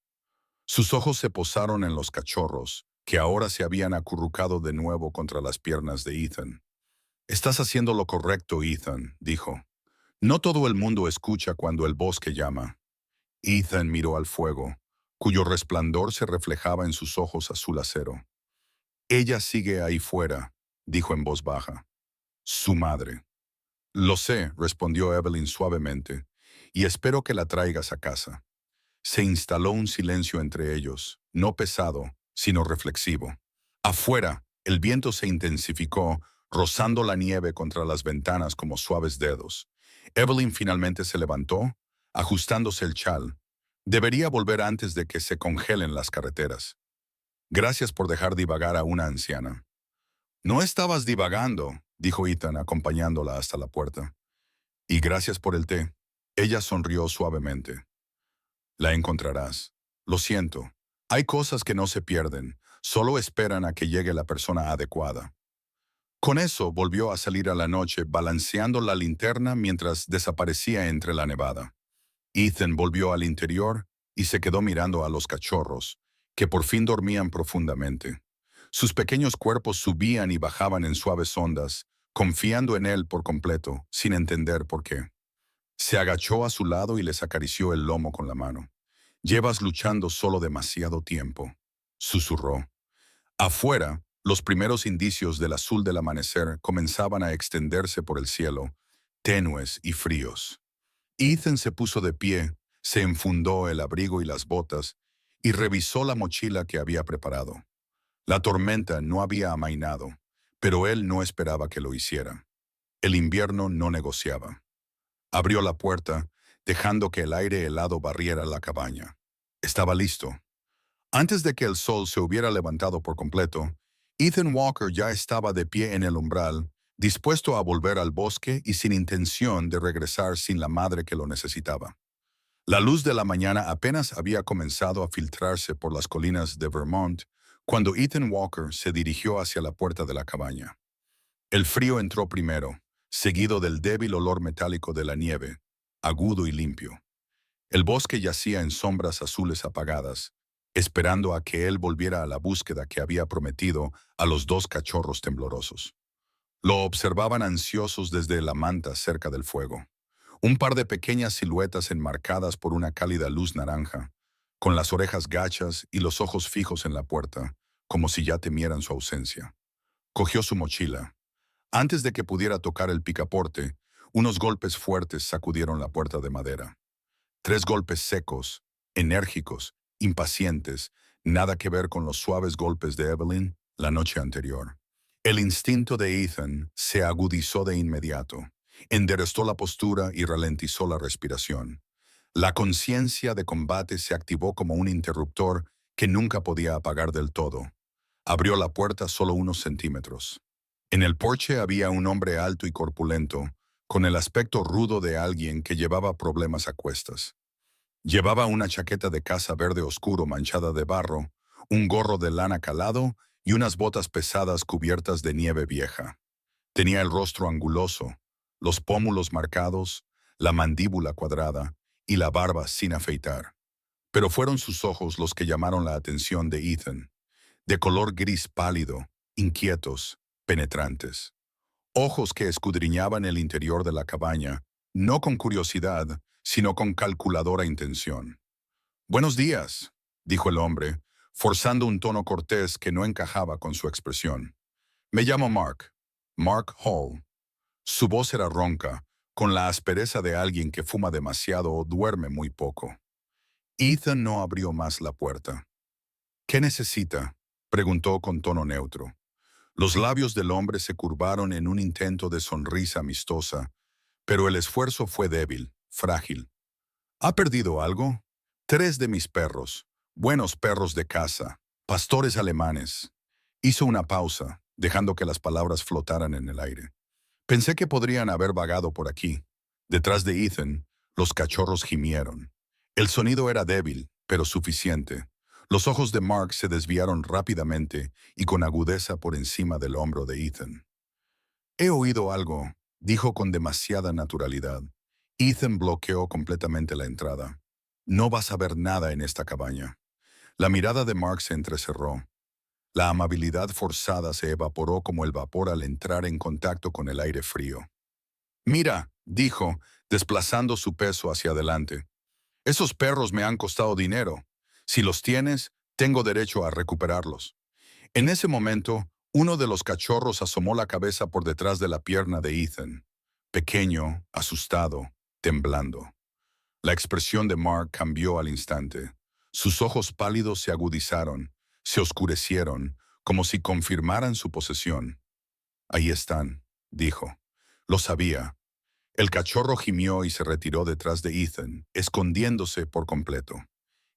Sus ojos se posaron en los cachorros, que ahora se habían acurrucado de nuevo contra las piernas de Ethan. Estás haciendo lo correcto, Ethan, dijo. No todo el mundo escucha cuando el bosque llama. Ethan miró al fuego, cuyo resplandor se reflejaba en sus ojos azul acero. Ella sigue ahí fuera, dijo en voz baja. Su madre. Lo sé, respondió Evelyn suavemente, y espero que la traigas a casa. Se instaló un silencio entre ellos, no pesado, sino reflexivo. Afuera, el viento se intensificó, rozando la nieve contra las ventanas como suaves dedos. Evelyn finalmente se levantó, ajustándose el chal. Debería volver antes de que se congelen las carreteras. Gracias por dejar divagar a una anciana. No estabas divagando, dijo Ethan acompañándola hasta la puerta. Y gracias por el té. Ella sonrió suavemente. La encontrarás. Lo siento. Hay cosas que no se pierden, solo esperan a que llegue la persona adecuada. Con eso volvió a salir a la noche balanceando la linterna mientras desaparecía entre la nevada. Ethan volvió al interior y se quedó mirando a los cachorros, que por fin dormían profundamente. Sus pequeños cuerpos subían y bajaban en suaves ondas, confiando en él por completo, sin entender por qué. Se agachó a su lado y les acarició el lomo con la mano. Llevas luchando solo demasiado tiempo, susurró. Afuera, los primeros indicios del azul del amanecer comenzaban a extenderse por el cielo, tenues y fríos. Ethan se puso de pie, se enfundó el abrigo y las botas, y revisó la mochila que había preparado. La tormenta no había amainado, pero él no esperaba que lo hiciera. El invierno no negociaba. Abrió la puerta, dejando que el aire helado barriera la cabaña. Estaba listo. Antes de que el sol se hubiera levantado por completo, Ethan Walker ya estaba de pie en el umbral, dispuesto a volver al bosque y sin intención de regresar sin la madre que lo necesitaba. La luz de la mañana apenas había comenzado a filtrarse por las colinas de Vermont cuando Ethan Walker se dirigió hacia la puerta de la cabaña. El frío entró primero, seguido del débil olor metálico de la nieve, agudo y limpio. El bosque yacía en sombras azules apagadas, esperando a que él volviera a la búsqueda que había prometido a los dos cachorros temblorosos. Lo observaban ansiosos desde la manta cerca del fuego. Un par de pequeñas siluetas enmarcadas por una cálida luz naranja, con las orejas gachas y los ojos fijos en la puerta, como si ya temieran su ausencia. Cogió su mochila. Antes de que pudiera tocar el picaporte, unos golpes fuertes sacudieron la puerta de madera. 3 golpes secos, enérgicos, impacientes, nada que ver con los suaves golpes de Evelyn la noche anterior. El instinto de Ethan se agudizó de inmediato. Enderezó la postura y ralentizó la respiración. La conciencia de combate se activó como un interruptor que nunca podía apagar del todo. Abrió la puerta solo unos centímetros. En el porche había un hombre alto y corpulento, con el aspecto rudo de alguien que llevaba problemas a cuestas. Llevaba una chaqueta de caza verde oscuro manchada de barro, un gorro de lana calado y unas botas pesadas cubiertas de nieve vieja. Tenía el rostro anguloso, los pómulos marcados, la mandíbula cuadrada y la barba sin afeitar. Pero fueron sus ojos los que llamaron la atención de Ethan, de color gris pálido, inquietos, penetrantes. Ojos que escudriñaban el interior de la cabaña, no con curiosidad, sino con calculadora intención. «Buenos días», dijo el hombre, forzando un tono cortés que no encajaba con su expresión. «Me llamo Mark. Mark Hall». Su voz era ronca, con la aspereza de alguien que fuma demasiado o duerme muy poco. Ethan no abrió más la puerta. «¿Qué necesita?», preguntó con tono neutro. Los labios del hombre se curvaron en un intento de sonrisa amistosa, pero el esfuerzo fue débil, frágil. «¿Ha perdido algo? 3 de mis perros, Buenos perros de caza, pastores alemanes. Hizo una pausa, dejando que las palabras flotaran en el aire. Pensé que podrían haber vagado por aquí. Detrás de Ethan, los cachorros gimieron. El sonido era débil, pero suficiente. Los ojos de Mark se desviaron rápidamente y con agudeza por encima del hombro de Ethan. He oído algo, dijo con demasiada naturalidad. Ethan bloqueó completamente la entrada. No vas a ver nada en esta cabaña. La mirada de Mark se entrecerró. La amabilidad forzada se evaporó como el vapor al entrar en contacto con el aire frío. Mira, dijo, desplazando su peso hacia adelante. Esos perros me han costado dinero. Si los tienes, tengo derecho a recuperarlos. En ese momento, uno de los cachorros asomó la cabeza por detrás de la pierna de Ethan. Pequeño, asustado, temblando. La expresión de Mark cambió al instante. Sus ojos pálidos se agudizaron, se oscurecieron, como si confirmaran su posesión. Ahí están, dijo. Lo sabía. El cachorro gimió y se retiró detrás de Ethan, escondiéndose por completo.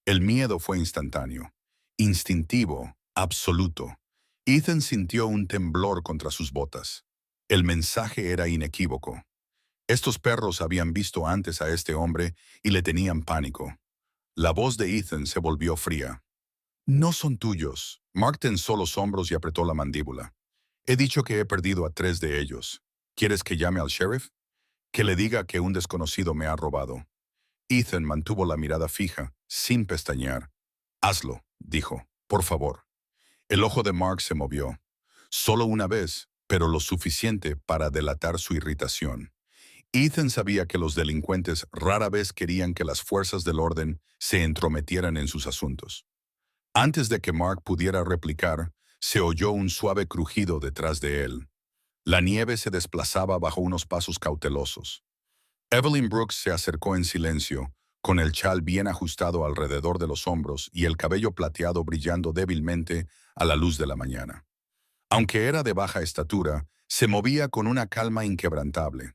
El miedo fue instantáneo, instintivo, absoluto. Ethan sintió un temblor contra sus botas. El mensaje era inequívoco. Estos perros habían visto antes a este hombre y le tenían pánico. La voz de Ethan se volvió fría. No son tuyos. Mark tensó los hombros y apretó la mandíbula. He dicho que he perdido a 3 de ellos. ¿Quieres que llame al sheriff? Que le diga que un desconocido me ha robado. Ethan mantuvo la mirada fija, sin pestañear. Hazlo, dijo. Por favor. El ojo de Mark se movió. Solo una vez, pero lo suficiente para delatar su irritación. Ethan sabía que los delincuentes rara vez querían que las fuerzas del orden se entrometieran en sus asuntos. Antes de que Mark pudiera replicar, se oyó un suave crujido detrás de él. La nieve se desplazaba bajo unos pasos cautelosos. Evelyn Brooks se acercó en silencio, con el chal bien ajustado alrededor de los hombros y el cabello plateado brillando débilmente a la luz de la mañana. Aunque era de baja estatura, se movía con una calma inquebrantable.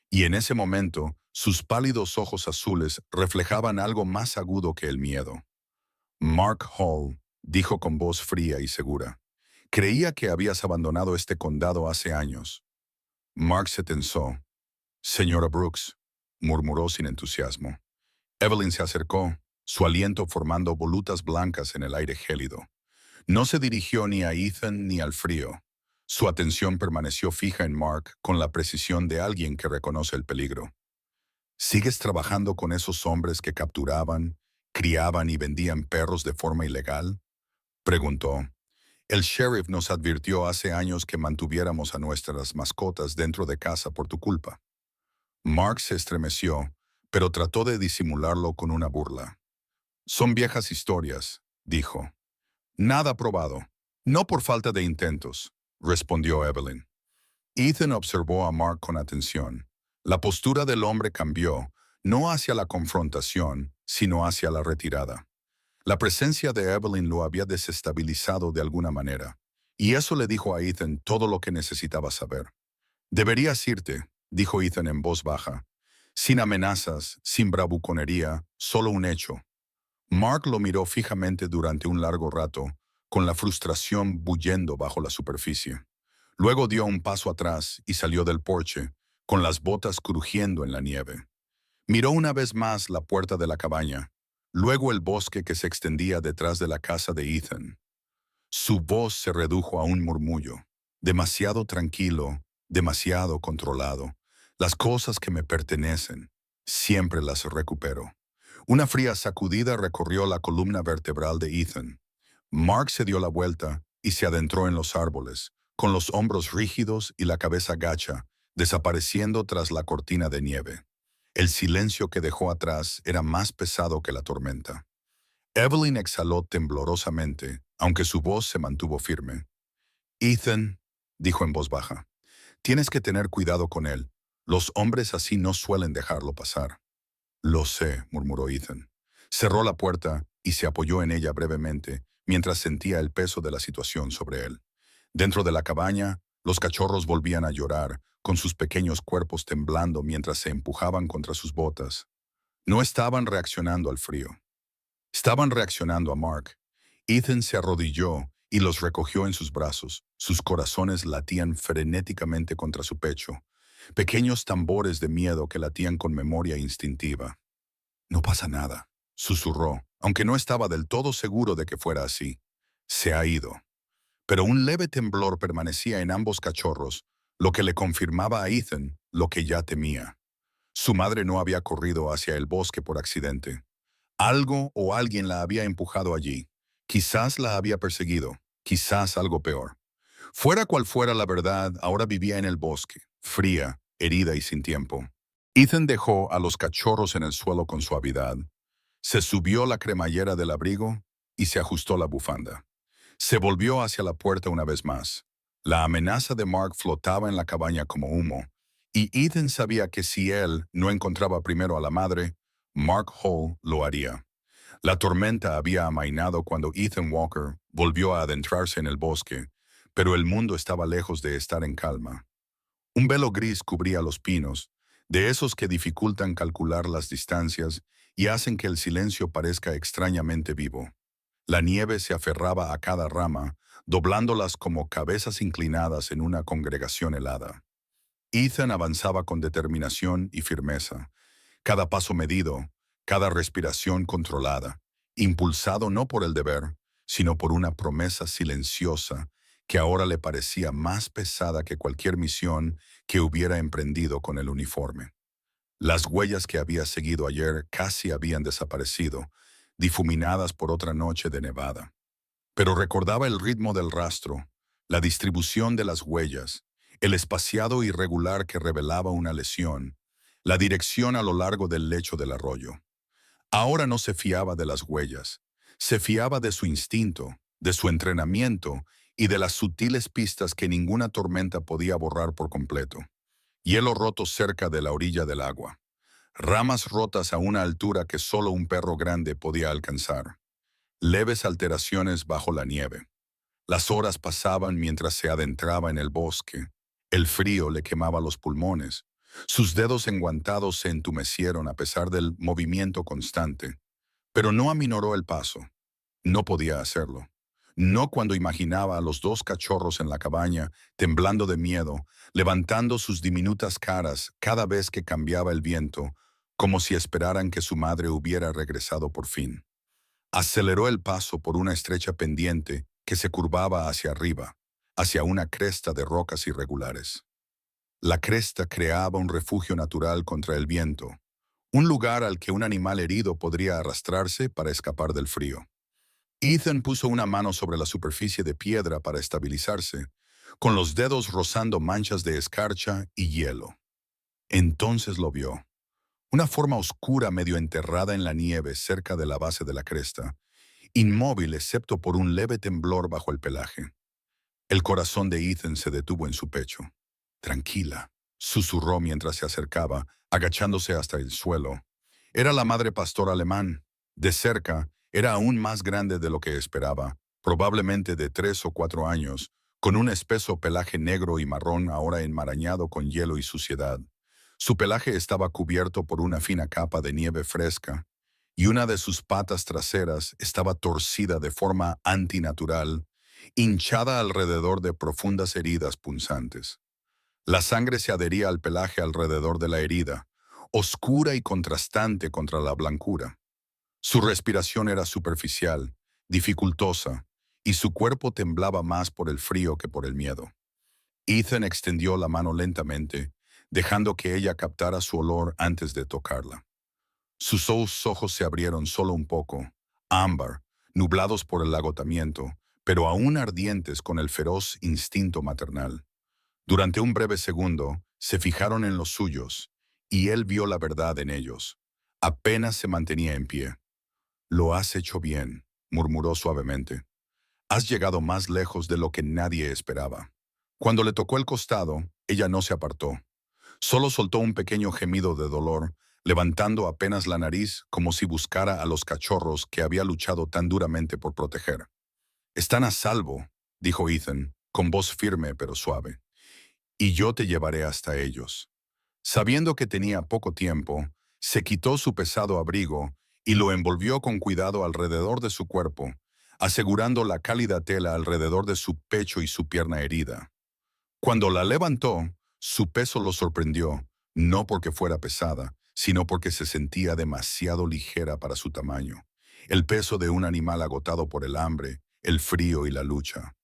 Y en ese momento, sus pálidos ojos azules reflejaban algo más agudo que el miedo. Mark Hall, dijo con voz fría y segura. Creía que habías abandonado este condado hace años. Mark se tensó. Señora Brooks, murmuró sin entusiasmo. Evelyn se acercó, su aliento formando volutas blancas en el aire gélido. No se dirigió ni a Ethan ni al frío. Su atención permaneció fija en Mark con la precisión de alguien que reconoce el peligro. ¿Sigues trabajando con esos hombres que capturaban, criaban y vendían perros de forma ilegal? Preguntó. El sheriff nos advirtió hace años que mantuviéramos a nuestras mascotas dentro de casa por tu culpa. Mark se estremeció, pero trató de disimularlo con una burla. Son viejas historias, dijo. Nada probado. No por falta de intentos, respondió Evelyn. Ethan observó a Mark con atención. La postura del hombre cambió, no hacia la confrontación, sino hacia la retirada. La presencia de Evelyn lo había desestabilizado de alguna manera, y eso le dijo a Ethan todo lo que necesitaba saber. Deberías irte, dijo Ethan en voz baja. Sin amenazas, sin bravuconería, solo un hecho. Mark lo miró fijamente durante un largo rato, con la frustración bullendo bajo la superficie. Luego dio un paso atrás y salió del porche, con las botas crujiendo en la nieve. Miró una vez más la puerta de la cabaña, luego el bosque que se extendía detrás de la casa de Ethan. Su voz se redujo a un murmullo, demasiado tranquilo, demasiado controlado. Las cosas que me pertenecen, siempre las recupero. Una fría sacudida recorrió la columna vertebral de Ethan. Mark se dio la vuelta y se adentró en los árboles, con los hombros rígidos y la cabeza gacha, desapareciendo tras la cortina de nieve. El silencio que dejó atrás era más pesado que la tormenta. Evelyn exhaló temblorosamente, aunque su voz se mantuvo firme. Ethan, dijo en voz baja, tienes que tener cuidado con él. Los hombres así no suelen dejarlo pasar. Lo sé, murmuró Ethan. Cerró la puerta y se apoyó en ella brevemente, mientras sentía el peso de la situación sobre él. Dentro de la cabaña, los cachorros volvían a llorar, con sus pequeños cuerpos temblando mientras se empujaban contra sus botas. No estaban reaccionando al frío. Estaban reaccionando a Mark. Ethan se arrodilló y los recogió en sus brazos. Sus corazones latían frenéticamente contra su pecho, pequeños tambores de miedo que latían con memoria instintiva. No pasa nada, susurró, aunque no estaba del todo seguro de que fuera así. Se ha ido. Pero un leve temblor permanecía en ambos cachorros, lo que le confirmaba a Ethan lo que ya temía. Su madre no había corrido hacia el bosque por accidente. Algo o alguien la había empujado allí. Quizás la había perseguido, quizás algo peor. Fuera cual fuera la verdad, ahora vivía en el bosque, fría, herida y sin tiempo. Ethan dejó a los cachorros en el suelo con suavidad. Se subió la cremallera del abrigo y se ajustó la bufanda. Se volvió hacia la puerta una vez más. La amenaza de Mark flotaba en la cabaña como humo, y Ethan sabía que si él no encontraba primero a la madre, Mark Hall lo haría. La tormenta había amainado cuando Ethan Walker volvió a adentrarse en el bosque, pero el mundo estaba lejos de estar en calma. Un velo gris cubría los pinos, de esos que dificultan calcular las distancias y hacen que el silencio parezca extrañamente vivo. La nieve se aferraba a cada rama, doblándolas como cabezas inclinadas en una congregación helada. Ethan avanzaba con determinación y firmeza, cada paso medido, cada respiración controlada, impulsado no por el deber, sino por una promesa silenciosa que ahora le parecía más pesada que cualquier misión que hubiera emprendido con el uniforme. Las huellas que había seguido ayer casi habían desaparecido, difuminadas por otra noche de nevada. Pero recordaba el ritmo del rastro, la distribución de las huellas, el espaciado irregular que revelaba una lesión, la dirección a lo largo del lecho del arroyo. Ahora no se fiaba de las huellas, se fiaba de su instinto, de su entrenamiento y de las sutiles pistas que ninguna tormenta podía borrar por completo. Hielo roto cerca de la orilla del agua. Ramas rotas a una altura que solo un perro grande podía alcanzar. Leves alteraciones bajo la nieve. Las horas pasaban mientras se adentraba en el bosque. El frío le quemaba los pulmones. Sus dedos enguantados se entumecieron a pesar del movimiento constante. Pero no aminoró el paso. No podía hacerlo. No cuando imaginaba a los dos cachorros en la cabaña, temblando de miedo, levantando sus diminutas caras cada vez que cambiaba el viento, como si esperaran que su madre hubiera regresado por fin. Aceleró el paso por una estrecha pendiente que se curvaba hacia arriba, hacia una cresta de rocas irregulares. La cresta creaba un refugio natural contra el viento, un lugar al que un animal herido podría arrastrarse para escapar del frío. Ethan puso una mano sobre la superficie de piedra para estabilizarse, con los dedos rozando manchas de escarcha y hielo. Entonces lo vio. Una forma oscura medio enterrada en la nieve cerca de la base de la cresta, inmóvil excepto por un leve temblor bajo el pelaje. El corazón de Ethan se detuvo en su pecho. Tranquila, susurró mientras se acercaba, agachándose hasta el suelo. Era la madre pastor alemán. De cerca, era aún más grande de lo que esperaba, probablemente de 3 o 4 años, con un espeso pelaje negro y marrón ahora enmarañado con hielo y suciedad. Su pelaje estaba cubierto por una fina capa de nieve fresca, y una de sus patas traseras estaba torcida de forma antinatural, hinchada alrededor de profundas heridas punzantes. La sangre se adhería al pelaje alrededor de la herida, oscura y contrastante contra la blancura. Su respiración era superficial, dificultosa, y su cuerpo temblaba más por el frío que por el miedo. Ethan extendió la mano lentamente, dejando que ella captara su olor antes de tocarla. Sus ojos se abrieron solo un poco, ámbar, nublados por el agotamiento, pero aún ardientes con el feroz instinto maternal. Durante un breve segundo, se fijaron en los suyos, y él vio la verdad en ellos. Apenas se mantenía en pie. «Lo has hecho bien», murmuró suavemente. «Has llegado más lejos de lo que nadie esperaba». Cuando le tocó el costado, ella no se apartó. Solo soltó un pequeño gemido de dolor, levantando apenas la nariz como si buscara a los cachorros que había luchado tan duramente por proteger. «Están a salvo», dijo Ethan, con voz firme pero suave. «Y yo te llevaré hasta ellos». Sabiendo que tenía poco tiempo, se quitó su pesado abrigo y lo envolvió con cuidado alrededor de su cuerpo, asegurando la cálida tela alrededor de su pecho y su pierna herida. Cuando la levantó, su peso lo sorprendió, no porque fuera pesada, sino porque se sentía demasiado ligera para su tamaño. El peso de un animal agotado por el hambre, el frío y la lucha.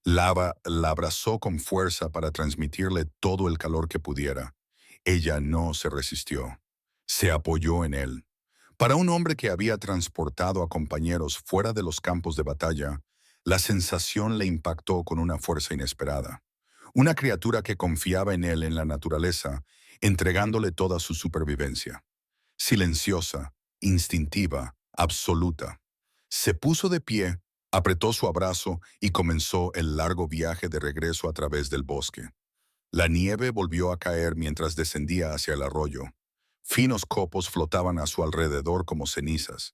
La abrazó con fuerza para transmitirle todo el calor que pudiera. Ella no se resistió. Se apoyó en él. Para un hombre que había transportado a compañeros fuera de los campos de batalla, la sensación le impactó con una fuerza inesperada. Una criatura que confiaba en él en la naturaleza, entregándole toda su supervivencia. Silenciosa, instintiva, absoluta. Se puso de pie, apretó su abrazo y comenzó el largo viaje de regreso a través del bosque. La nieve volvió a caer mientras descendía hacia el arroyo. Finos copos flotaban a su alrededor como cenizas.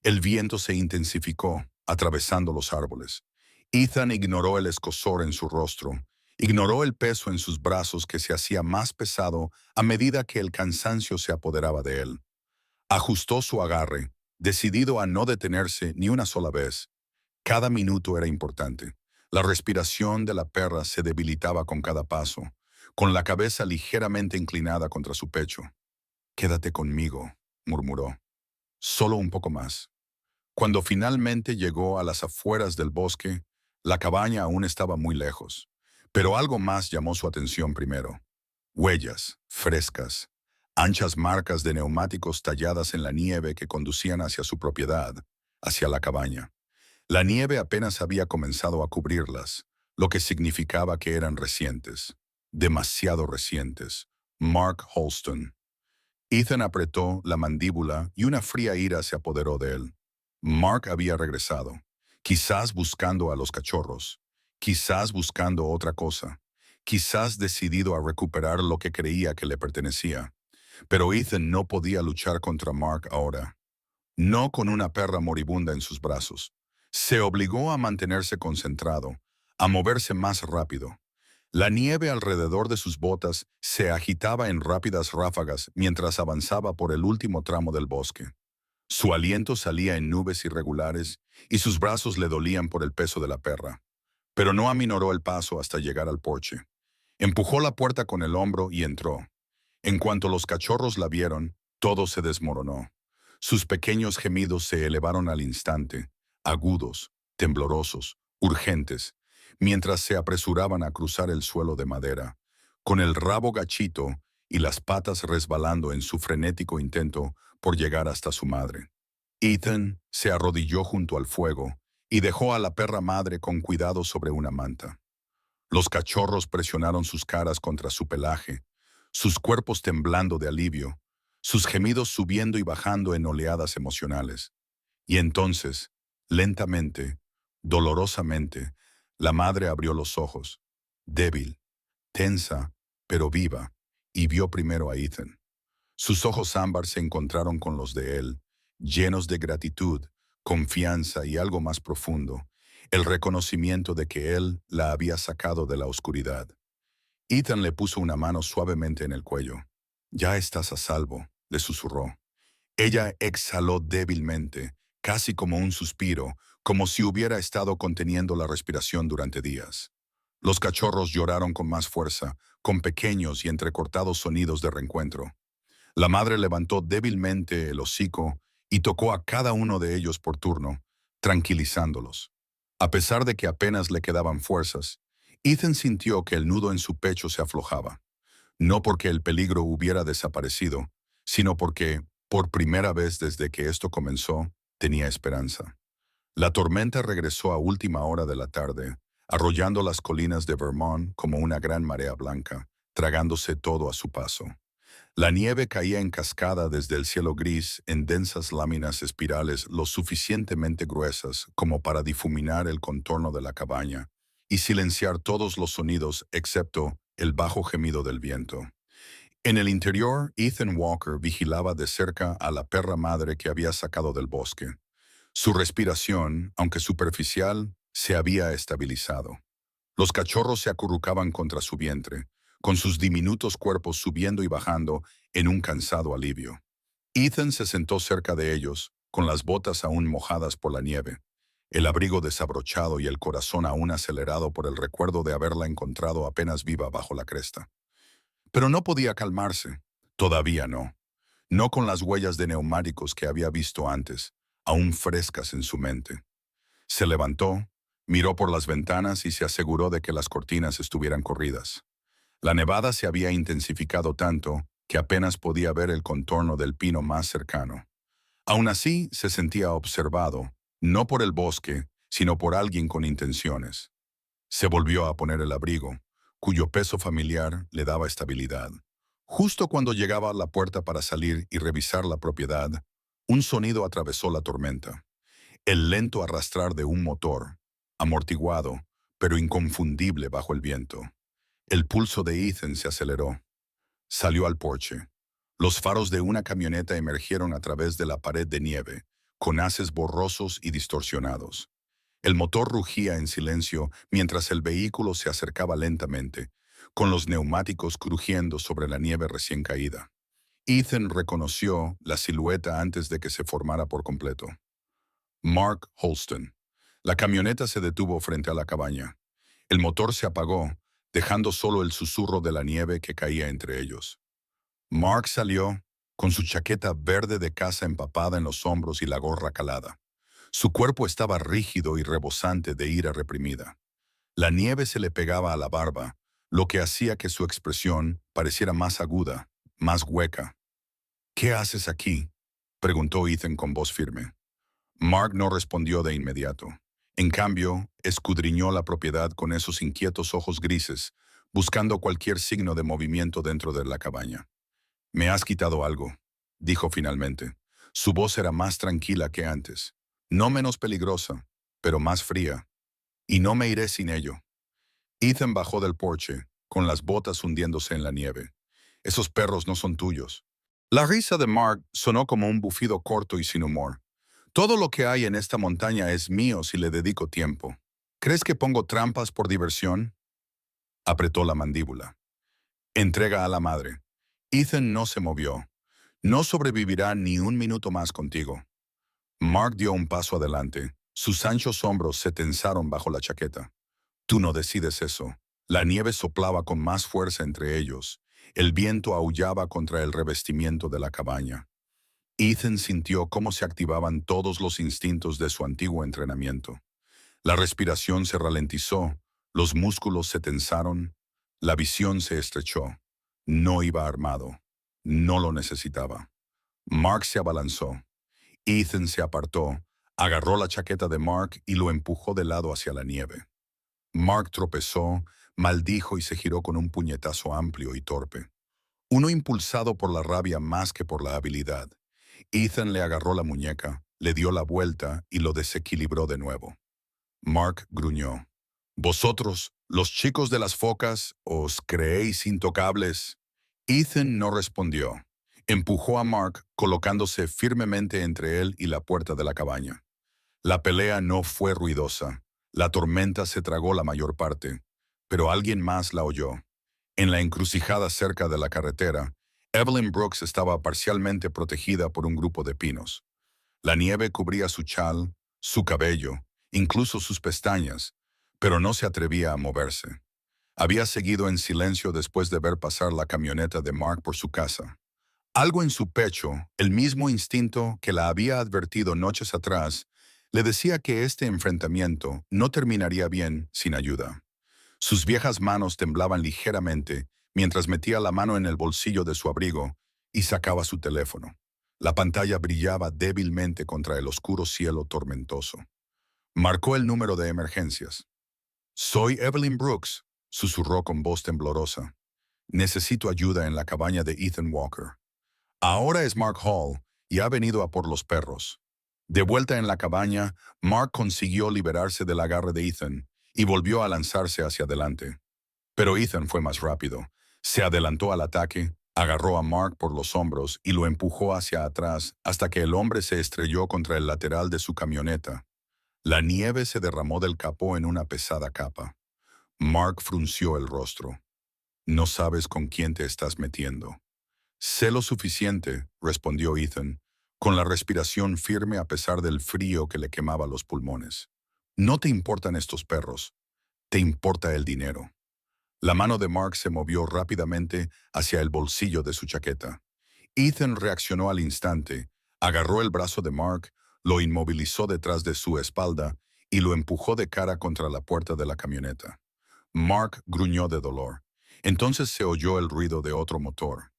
El viento se intensificó, atravesando los árboles. Ethan ignoró el escozor en su rostro, ignoró el peso en sus brazos que se hacía más pesado a medida que el cansancio se apoderaba de él. Ajustó su agarre, decidido a no detenerse ni una sola vez. Cada minuto era importante. La respiración de la perra se debilitaba con cada paso, con la cabeza ligeramente inclinada contra su pecho. «Quédate conmigo», murmuró. «Solo un poco más». Cuando finalmente llegó a las afueras del bosque, la cabaña aún estaba muy lejos. Pero algo más llamó su atención primero. Huellas, frescas, anchas marcas de neumáticos talladas en la nieve que conducían hacia su propiedad, hacia la cabaña. La nieve apenas había comenzado a cubrirlas, lo que significaba que eran recientes, demasiado recientes. Mark Holston. Ethan apretó la mandíbula y una fría ira se apoderó de él. Mark había regresado, quizás buscando a los cachorros, quizás buscando otra cosa, quizás decidido a recuperar lo que creía que le pertenecía. Pero Ethan no podía luchar contra Mark ahora, no con una perra moribunda en sus brazos. Se obligó a mantenerse concentrado, a moverse más rápido. La nieve alrededor de sus botas se agitaba en rápidas ráfagas mientras avanzaba por el último tramo del bosque. Su aliento salía en nubes irregulares y sus brazos le dolían por el peso de la perra. Pero no aminoró el paso hasta llegar al porche. Empujó la puerta con el hombro y entró. En cuanto los cachorros la vieron, todo se desmoronó. Sus pequeños gemidos se elevaron al instante, agudos, temblorosos, urgentes, mientras se apresuraban a cruzar el suelo de madera, con el rabo gachito y las patas resbalando en su frenético intento por llegar hasta su madre. Ethan se arrodilló junto al fuego y dejó a la perra madre con cuidado sobre una manta. Los cachorros presionaron sus caras contra su pelaje, sus cuerpos temblando de alivio, sus gemidos subiendo y bajando en oleadas emocionales. Y entonces, lentamente, dolorosamente, la madre abrió los ojos, débil, tensa, pero viva, y vio primero a Ethan. Sus ojos ámbar se encontraron con los de él, llenos de gratitud, confianza y algo más profundo, el reconocimiento de que él la había sacado de la oscuridad. Ethan le puso una mano suavemente en el cuello. «Ya estás a salvo», le susurró. Ella exhaló débilmente, casi como un suspiro, como si hubiera estado conteniendo la respiración durante días. Los cachorros lloraron con más fuerza, con pequeños y entrecortados sonidos de reencuentro. La madre levantó débilmente el hocico y tocó a cada uno de ellos por turno, tranquilizándolos. A pesar de que apenas le quedaban fuerzas, Ethan sintió que el nudo en su pecho se aflojaba. No porque el peligro hubiera desaparecido, sino porque, por primera vez desde que esto comenzó, tenía esperanza. La tormenta regresó a última hora de la tarde, arrollando las colinas de Vermont como una gran marea blanca, tragándose todo a su paso. La nieve caía en cascada desde el cielo gris en densas láminas espirales lo suficientemente gruesas como para difuminar el contorno de la cabaña y silenciar todos los sonidos excepto el bajo gemido del viento. En el interior, Ethan Walker vigilaba de cerca a la perra madre que había sacado del bosque. Su respiración, aunque superficial, se había estabilizado. Los cachorros se acurrucaban contra su vientre, con sus diminutos cuerpos subiendo y bajando en un cansado alivio. Ethan se sentó cerca de ellos, con las botas aún mojadas por la nieve, el abrigo desabrochado y el corazón aún acelerado por el recuerdo de haberla encontrado apenas viva bajo la cresta. Pero no podía calmarse. Todavía no. No con las huellas de neumáticos que había visto antes, aún frescas en su mente. Se levantó, miró por las ventanas y se aseguró de que las cortinas estuvieran corridas. La nevada se había intensificado tanto que apenas podía ver el contorno del pino más cercano. Aún así, se sentía observado, no por el bosque, sino por alguien con intenciones. Se volvió a poner el abrigo, cuyo peso familiar le daba estabilidad. Justo cuando llegaba a la puerta para salir y revisar la propiedad, un sonido atravesó la tormenta. El lento arrastrar de un motor, amortiguado, pero inconfundible bajo el viento. El pulso de Ethan se aceleró. Salió al porche. Los faros de una camioneta emergieron a través de la pared de nieve, con haces borrosos y distorsionados. El motor rugía en silencio mientras el vehículo se acercaba lentamente, con los neumáticos crujiendo sobre la nieve recién caída. Ethan reconoció la silueta antes de que se formara por completo. Mark Holston. La camioneta se detuvo frente a la cabaña. El motor se apagó, dejando solo el susurro de la nieve que caía entre ellos. Mark salió, con su chaqueta verde de casa empapada en los hombros y la gorra calada. Su cuerpo estaba rígido y rebosante de ira reprimida. La nieve se le pegaba a la barba, lo que hacía que su expresión pareciera más aguda, más hueca. «¿Qué haces aquí?», preguntó Ethan con voz firme. Mark no respondió de inmediato. En cambio, escudriñó la propiedad con esos inquietos ojos grises, buscando cualquier signo de movimiento dentro de la cabaña. «Me has quitado algo», dijo finalmente. Su voz era más tranquila que antes. No menos peligrosa, pero más fría. «Y no me iré sin ello». Ethan bajó del porche, con las botas hundiéndose en la nieve. «Esos perros no son tuyos». La risa de Mark sonó como un bufido corto y sin humor. «Todo lo que hay en esta montaña es mío si le dedico tiempo. ¿Crees que pongo trampas por diversión?». Apretó la mandíbula. «Entrega a la madre». Ethan no se movió. «No sobrevivirá ni un minuto más contigo». Mark dio un paso adelante. Sus anchos hombros se tensaron bajo la chaqueta. «Tú no decides eso». La nieve soplaba con más fuerza entre ellos. El viento aullaba contra el revestimiento de la cabaña. Ethan sintió cómo se activaban todos los instintos de su antiguo entrenamiento. La respiración se ralentizó, los músculos se tensaron, la visión se estrechó. No iba armado. No lo necesitaba. Mark se abalanzó. Ethan se apartó, agarró la chaqueta de Mark y lo empujó de lado hacia la nieve. Mark tropezó, maldijo y se giró con un puñetazo amplio y torpe. Uno impulsado por la rabia más que por la habilidad. Ethan le agarró la muñeca, le dio la vuelta y lo desequilibró de nuevo. Mark gruñó. «¿Vosotros, los chicos de las focas, os creéis intocables?». Ethan no respondió. Empujó a Mark, colocándose firmemente entre él y la puerta de la cabaña. La pelea no fue ruidosa. La tormenta se tragó la mayor parte, pero alguien más la oyó. En la encrucijada cerca de la carretera, Evelyn Brooks estaba parcialmente protegida por un grupo de pinos. La nieve cubría su chal, su cabello, incluso sus pestañas, pero no se atrevía a moverse. Había seguido en silencio después de ver pasar la camioneta de Mark por su casa. Algo en su pecho, el mismo instinto que la había advertido noches atrás, le decía que este enfrentamiento no terminaría bien sin ayuda. Sus viejas manos temblaban ligeramente mientras metía la mano en el bolsillo de su abrigo y sacaba su teléfono. La pantalla brillaba débilmente contra el oscuro cielo tormentoso. Marcó el número de emergencias. «Soy Evelyn Brooks», susurró con voz temblorosa. «Necesito ayuda en la cabaña de Ethan Walker. Ahora es Mark Hall y ha venido a por los perros». De vuelta en la cabaña, Mark consiguió liberarse del agarre de Ethan y volvió a lanzarse hacia adelante. Pero Ethan fue más rápido. Se adelantó al ataque, agarró a Mark por los hombros y lo empujó hacia atrás hasta que el hombre se estrelló contra el lateral de su camioneta. La nieve se derramó del capó en una pesada capa. Mark frunció el rostro. «No sabes con quién te estás metiendo». «Sé lo suficiente», respondió Ethan, con la respiración firme a pesar del frío que le quemaba los pulmones. No te importan estos perros, te importa el dinero. La mano de Mark se movió rápidamente hacia el bolsillo de su chaqueta. Ethan reaccionó al instante, agarró el brazo de Mark, lo inmovilizó detrás de su espalda y lo empujó de cara contra la puerta de la camioneta. Mark gruñó de dolor. Entonces se oyó el ruido de otro motor.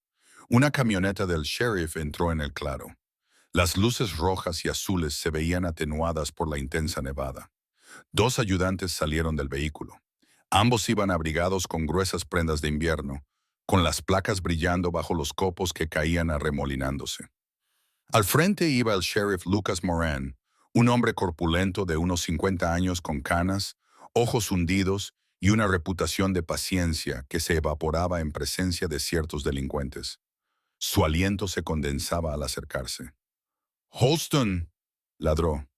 Una camioneta del sheriff entró en el claro. Las luces rojas y azules se veían atenuadas por la intensa nevada. Dos ayudantes salieron del vehículo. Ambos iban abrigados con gruesas prendas de invierno, con las placas brillando bajo los copos que caían arremolinándose. Al frente iba el sheriff Lucas Moran, un hombre corpulento de unos 50 años con canas, ojos hundidos y una reputación de paciencia que se evaporaba en presencia de ciertos delincuentes. Su aliento se condensaba al acercarse. «Holston», ladró,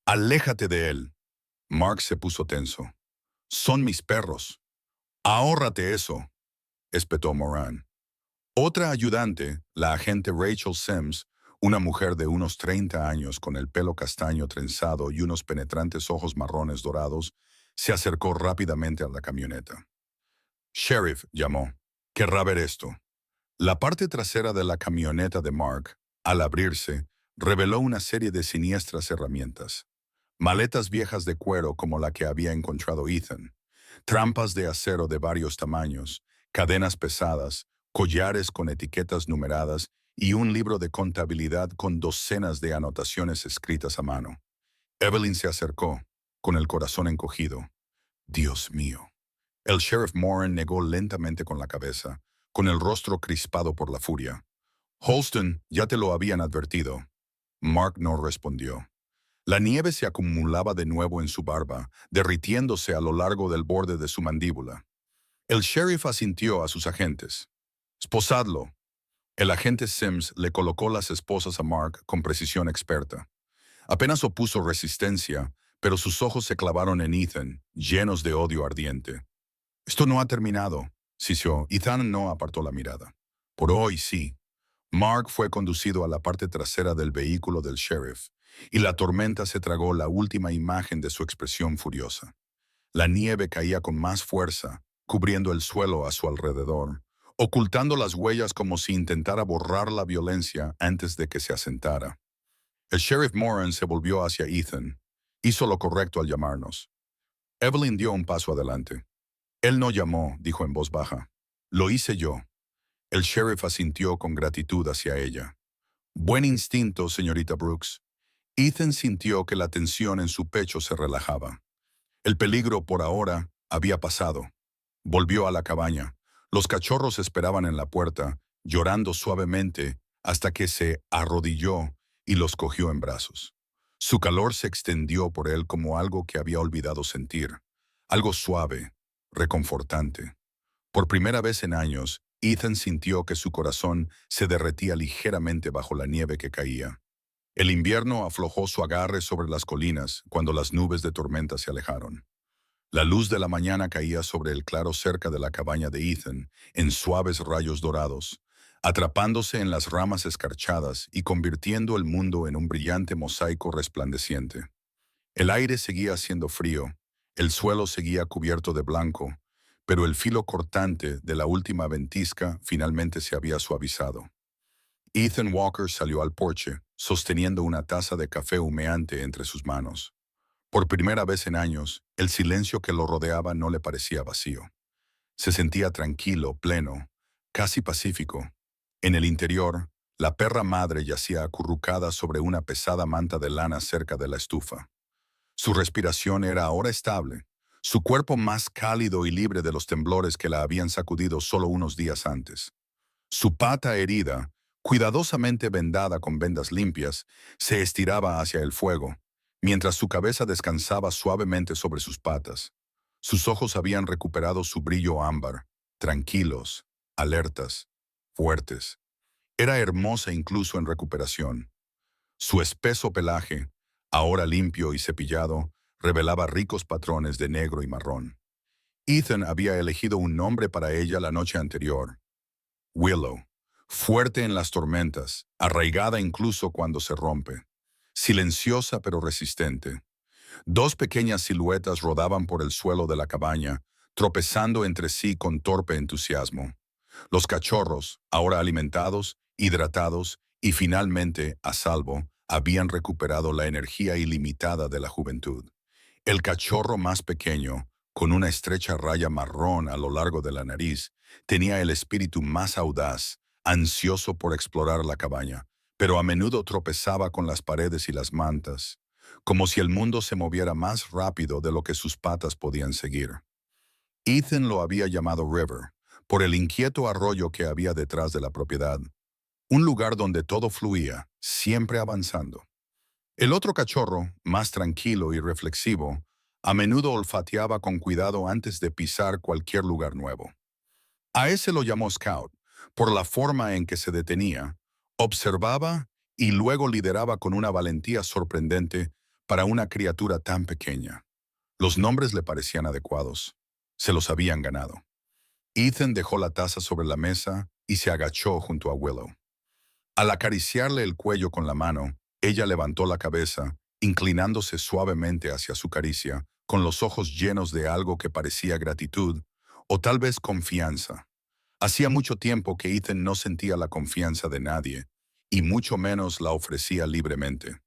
«aléjate de él». Mark se puso tenso. «Son mis perros». «Ahórrate eso», espetó Moran. Otra ayudante, la agente Rachel Sims, una mujer de unos 30 años con el pelo castaño trenzado y unos penetrantes ojos marrones dorados, se acercó rápidamente a la camioneta. «Sheriff», llamó, «querrá ver esto». La parte trasera de la camioneta de Mark, al abrirse, reveló una serie de siniestras herramientas. Maletas viejas de cuero como la que había encontrado Ethan, trampas de acero de varios tamaños, cadenas pesadas, collares con etiquetas numeradas y un libro de contabilidad con docenas de anotaciones escritas a mano. Evelyn se acercó, con el corazón encogido. «Dios mío». El sheriff Moran negó lentamente con la cabeza, con el rostro crispado por la furia. «Holston, ya te lo habían advertido». Mark no respondió. La nieve se acumulaba de nuevo en su barba, derritiéndose a lo largo del borde de su mandíbula. El sheriff asintió a sus agentes. «Esposadlo». El agente Sims le colocó las esposas a Mark con precisión experta. Apenas opuso resistencia, pero sus ojos se clavaron en Ethan, llenos de odio ardiente. «Esto no ha terminado», sisió. Ethan no apartó la mirada. «Por hoy sí». Mark fue conducido a la parte trasera del vehículo del sheriff, y la tormenta se tragó la última imagen de su expresión furiosa. La nieve caía con más fuerza, cubriendo el suelo a su alrededor, ocultando las huellas como si intentara borrar la violencia antes de que se asentara. El sheriff Moran se volvió hacia Ethan. Hizo lo correcto al llamarnos. Evelyn dio un paso adelante. «Él no llamó», dijo en voz baja. «Lo hice yo». El sheriff asintió con gratitud hacia ella. «Buen instinto, señorita Brooks». Ethan sintió que la tensión en su pecho se relajaba. El peligro, por ahora, había pasado. Volvió a la cabaña. Los cachorros esperaban en la puerta, llorando suavemente, hasta que se arrodilló y los cogió en brazos. Su calor se extendió por él como algo que había olvidado sentir, algo suave, reconfortante. Por primera vez en años, Ethan sintió que su corazón se derretía ligeramente bajo la nieve que caía. El invierno aflojó su agarre sobre las colinas cuando las nubes de tormenta se alejaron. La luz de la mañana caía sobre el claro cerca de la cabaña de Ethan, en suaves rayos dorados, atrapándose en las ramas escarchadas y convirtiendo el mundo en un brillante mosaico resplandeciente. El aire seguía haciendo frío, el suelo seguía cubierto de blanco, pero el filo cortante de la última ventisca finalmente se había suavizado. Ethan Walker salió al porche, sosteniendo una taza de café humeante entre sus manos. Por primera vez en años, el silencio que lo rodeaba no le parecía vacío. Se sentía tranquilo, pleno, casi pacífico. En el interior, la perra madre yacía acurrucada sobre una pesada manta de lana cerca de la estufa. Su respiración era ahora estable, su cuerpo más cálido y libre de los temblores que la habían sacudido solo unos días antes. Su pata herida, cuidadosamente vendada con vendas limpias, se estiraba hacia el fuego, mientras su cabeza descansaba suavemente sobre sus patas. Sus ojos habían recuperado su brillo ámbar, tranquilos, alertas, fuertes. Era hermosa incluso en recuperación. Su espeso pelaje, ahora limpio y cepillado, revelaba ricos patrones de negro y marrón. Ethan había elegido un nombre para ella la noche anterior: Willow, fuerte en las tormentas, arraigada incluso cuando se rompe, silenciosa pero resistente. Dos pequeñas siluetas rodaban por el suelo de la cabaña, tropezando entre sí con torpe entusiasmo. Los cachorros, ahora alimentados, hidratados y finalmente a salvo, habían recuperado la energía ilimitada de la juventud. El cachorro más pequeño, con una estrecha raya marrón a lo largo de la nariz, tenía el espíritu más audaz, ansioso por explorar la cabaña, pero a menudo tropezaba con las paredes y las mantas, como si el mundo se moviera más rápido de lo que sus patas podían seguir. Ethan lo había llamado River, por el inquieto arroyo que había detrás de la propiedad, un lugar donde todo fluía, siempre avanzando. El otro cachorro, más tranquilo y reflexivo, a menudo olfateaba con cuidado antes de pisar cualquier lugar nuevo. A ese lo llamó Scout, por la forma en que se detenía, observaba y luego lideraba con una valentía sorprendente para una criatura tan pequeña. Los nombres le parecían adecuados. Se los habían ganado. Ethan dejó la taza sobre la mesa y se agachó junto a Willow. Al acariciarle el cuello con la mano, ella levantó la cabeza, inclinándose suavemente hacia su caricia, con los ojos llenos de algo que parecía gratitud, o tal vez confianza. Hacía mucho tiempo que Ethan no sentía la confianza de nadie, y mucho menos la ofrecía libremente.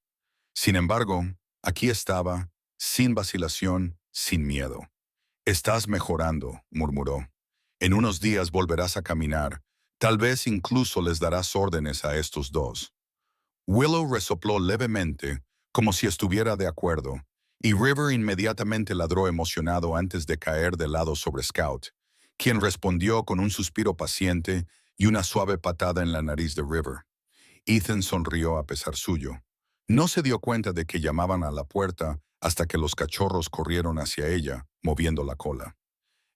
Sin embargo, aquí estaba, sin vacilación, sin miedo. «Estás mejorando», murmuró. «En unos días volverás a caminar. Tal vez incluso les darás órdenes a estos dos». Willow resopló levemente, como si estuviera de acuerdo, y River inmediatamente ladró emocionado antes de caer de lado sobre Scout, quien respondió con un suspiro paciente y una suave patada en la nariz de River. Ethan sonrió a pesar suyo. No se dio cuenta de que llamaban a la puerta hasta que los cachorros corrieron hacia ella, moviendo la cola.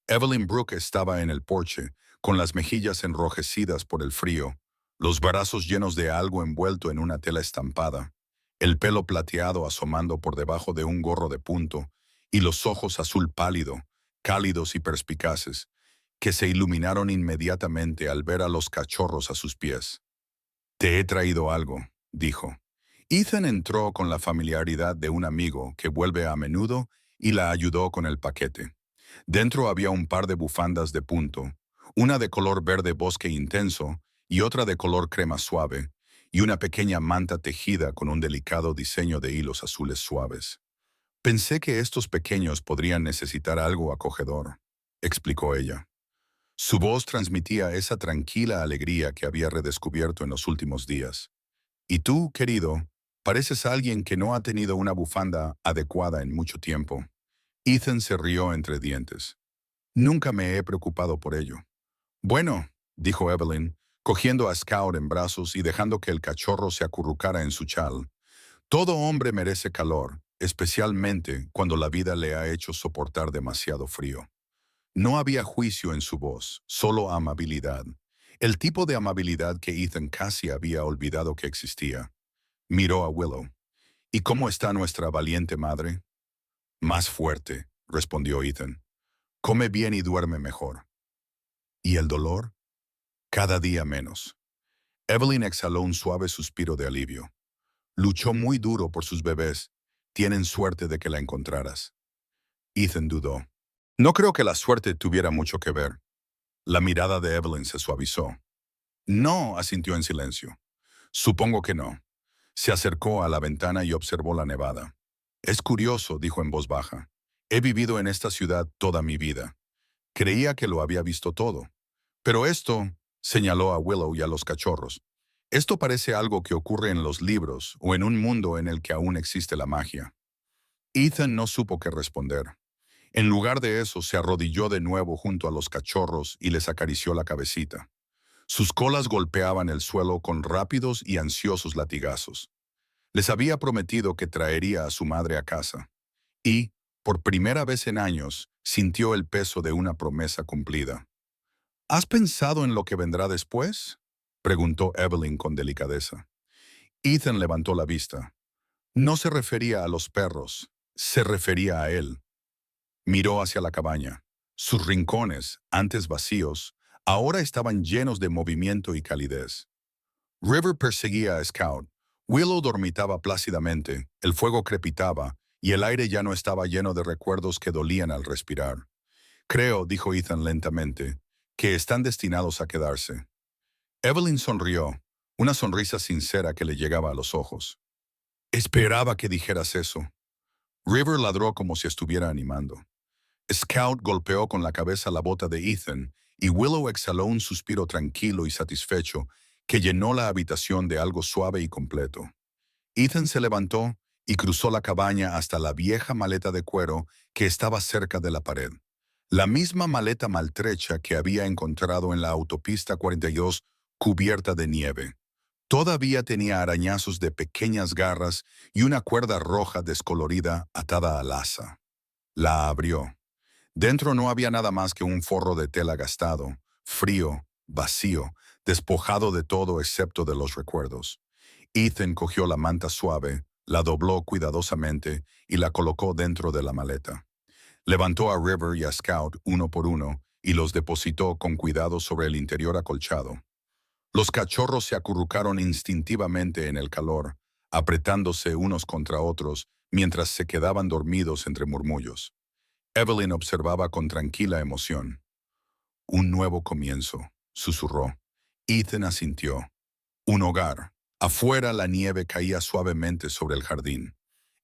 Evelyn Brooke estaba en el porche, con las mejillas enrojecidas por el frío, los brazos llenos de algo envuelto en una tela estampada, el pelo plateado asomando por debajo de un gorro de punto, y los ojos azul pálido, cálidos y perspicaces, que se iluminaron inmediatamente al ver a los cachorros a sus pies. «Te he traído algo», dijo. Ethan entró con la familiaridad de un amigo que vuelve a menudo y la ayudó con el paquete. Dentro había un par de bufandas de punto, una de color verde bosque intenso y otra de color crema suave, y una pequeña manta tejida con un delicado diseño de hilos azules suaves. «Pensé que estos pequeños podrían necesitar algo acogedor», explicó ella. Su voz transmitía esa tranquila alegría que había redescubierto en los últimos días. «Y tú, querido, pareces alguien que no ha tenido una bufanda adecuada en mucho tiempo». Ethan se rió entre dientes. «Nunca me he preocupado por ello». «Bueno», dijo Evelyn, cogiendo a Scout en brazos y dejando que el cachorro se acurrucara en su chal. «Todo hombre merece calor, especialmente cuando la vida le ha hecho soportar demasiado frío». No había juicio en su voz, solo amabilidad. El tipo de amabilidad que Ethan casi había olvidado que existía. Miró a Willow. «¿Y cómo está nuestra valiente madre?» «Más fuerte», respondió Ethan. «Come bien y duerme mejor». «¿Y el dolor?» «Cada día menos». Evelyn exhaló un suave suspiro de alivio. «Luchó muy duro por sus bebés. Tienen suerte de que la encontraras». Ethan dudó. «No creo que la suerte tuviera mucho que ver». La mirada de Evelyn se suavizó. «No», asintió en silencio. «Supongo que no». Se acercó a la ventana y observó la nevada. «Es curioso», dijo en voz baja. «He vivido en esta ciudad toda mi vida. Creía que lo había visto todo. Pero esto», señaló a Willow y a los cachorros, «esto parece algo que ocurre en los libros o en un mundo en el que aún existe la magia». Ethan no supo qué responder. En lugar de eso, se arrodilló de nuevo junto a los cachorros y les acarició la cabecita. Sus colas golpeaban el suelo con rápidos y ansiosos latigazos. Les había prometido que traería a su madre a casa. Y, por primera vez en años, sintió el peso de una promesa cumplida. «¿Has pensado en lo que vendrá después?», preguntó Evelyn con delicadeza. Ethan levantó la vista. No se refería a los perros, se refería a él. Miró hacia la cabaña. Sus rincones, antes vacíos, Ahora estaban llenos de movimiento y calidez. River perseguía a Scout. Willow dormitaba plácidamente, el fuego crepitaba, y el aire ya no estaba lleno de recuerdos que dolían al respirar. Creo, dijo Ethan lentamente, que están destinados a quedarse. Evelyn sonrió, una sonrisa sincera que le llegaba a los ojos. Esperaba que dijeras eso. River ladró como si estuviera animando. Scout golpeó con la cabeza la bota de Ethan y Willow exhaló un suspiro tranquilo y satisfecho que llenó la habitación de algo suave y completo. Ethan se levantó y cruzó la cabaña hasta la vieja maleta de cuero que estaba cerca de la pared. La misma maleta maltrecha que había encontrado en la autopista 42 cubierta de nieve. Todavía tenía arañazos de pequeñas garras y una cuerda roja descolorida atada al asa. La abrió. Dentro no había nada más que un forro de tela gastado, frío, vacío, despojado de todo excepto de los recuerdos. Ethan cogió la manta suave, la dobló cuidadosamente y la colocó dentro de la maleta. Levantó a River y a Scout uno por uno y los depositó con cuidado sobre el interior acolchado. Los cachorros se acurrucaron instintivamente en el calor, apretándose unos contra otros mientras se quedaban dormidos entre murmullos. Evelyn observaba con tranquila emoción. Un nuevo comienzo, susurró. Ethan asintió. Un hogar. Afuera la nieve caía suavemente sobre el jardín.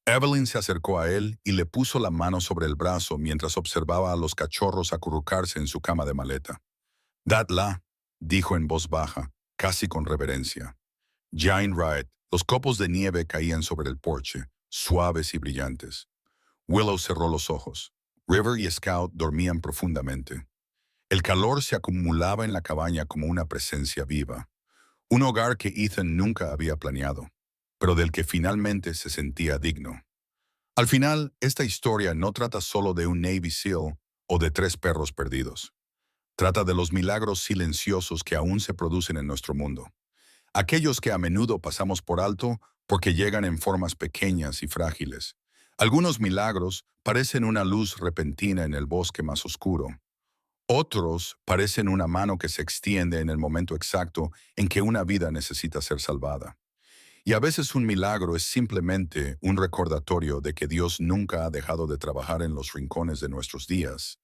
Evelyn se acercó a él y le puso la mano sobre el brazo mientras observaba a los cachorros acurrucarse en su cama de maleta. Dadla, dijo en voz baja, casi con reverencia. Jane Wright, los copos de nieve caían sobre el porche, suaves y brillantes. Willow cerró los ojos. River y Scout dormían profundamente. El calor se acumulaba en la cabaña como una presencia viva. Un hogar que Ethan nunca había planeado, pero del que finalmente se sentía digno. Al final, esta historia no trata solo de un Navy SEAL o de 3 perros perdidos. Trata de los milagros silenciosos que aún se producen en nuestro mundo. Aquellos que a menudo pasamos por alto porque llegan en formas pequeñas y frágiles. Algunos milagros parecen una luz repentina en el bosque más oscuro. Otros parecen una mano que se extiende en el momento exacto en que una vida necesita ser salvada. Y a veces un milagro es simplemente un recordatorio de que Dios nunca ha dejado de trabajar en los rincones de nuestros días,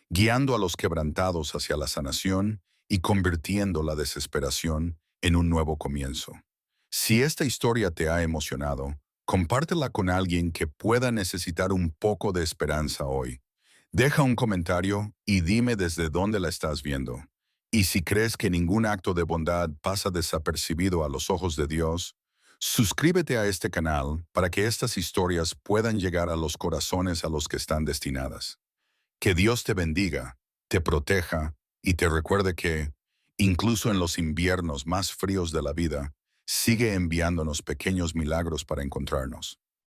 guiando a los quebrantados hacia la sanación y convirtiendo la desesperación en un nuevo comienzo. Si esta historia te ha emocionado, compártela con alguien que pueda necesitar un poco de esperanza hoy. Deja un comentario y dime desde dónde la estás viendo. Y si crees que ningún acto de bondad pasa desapercibido a los ojos de Dios, suscríbete a este canal para que estas historias puedan llegar a los corazones a los que están destinadas. Que Dios te bendiga, te proteja y te recuerde que, incluso en los inviernos más fríos de la vida, sigue enviándonos pequeños milagros para encontrarnos.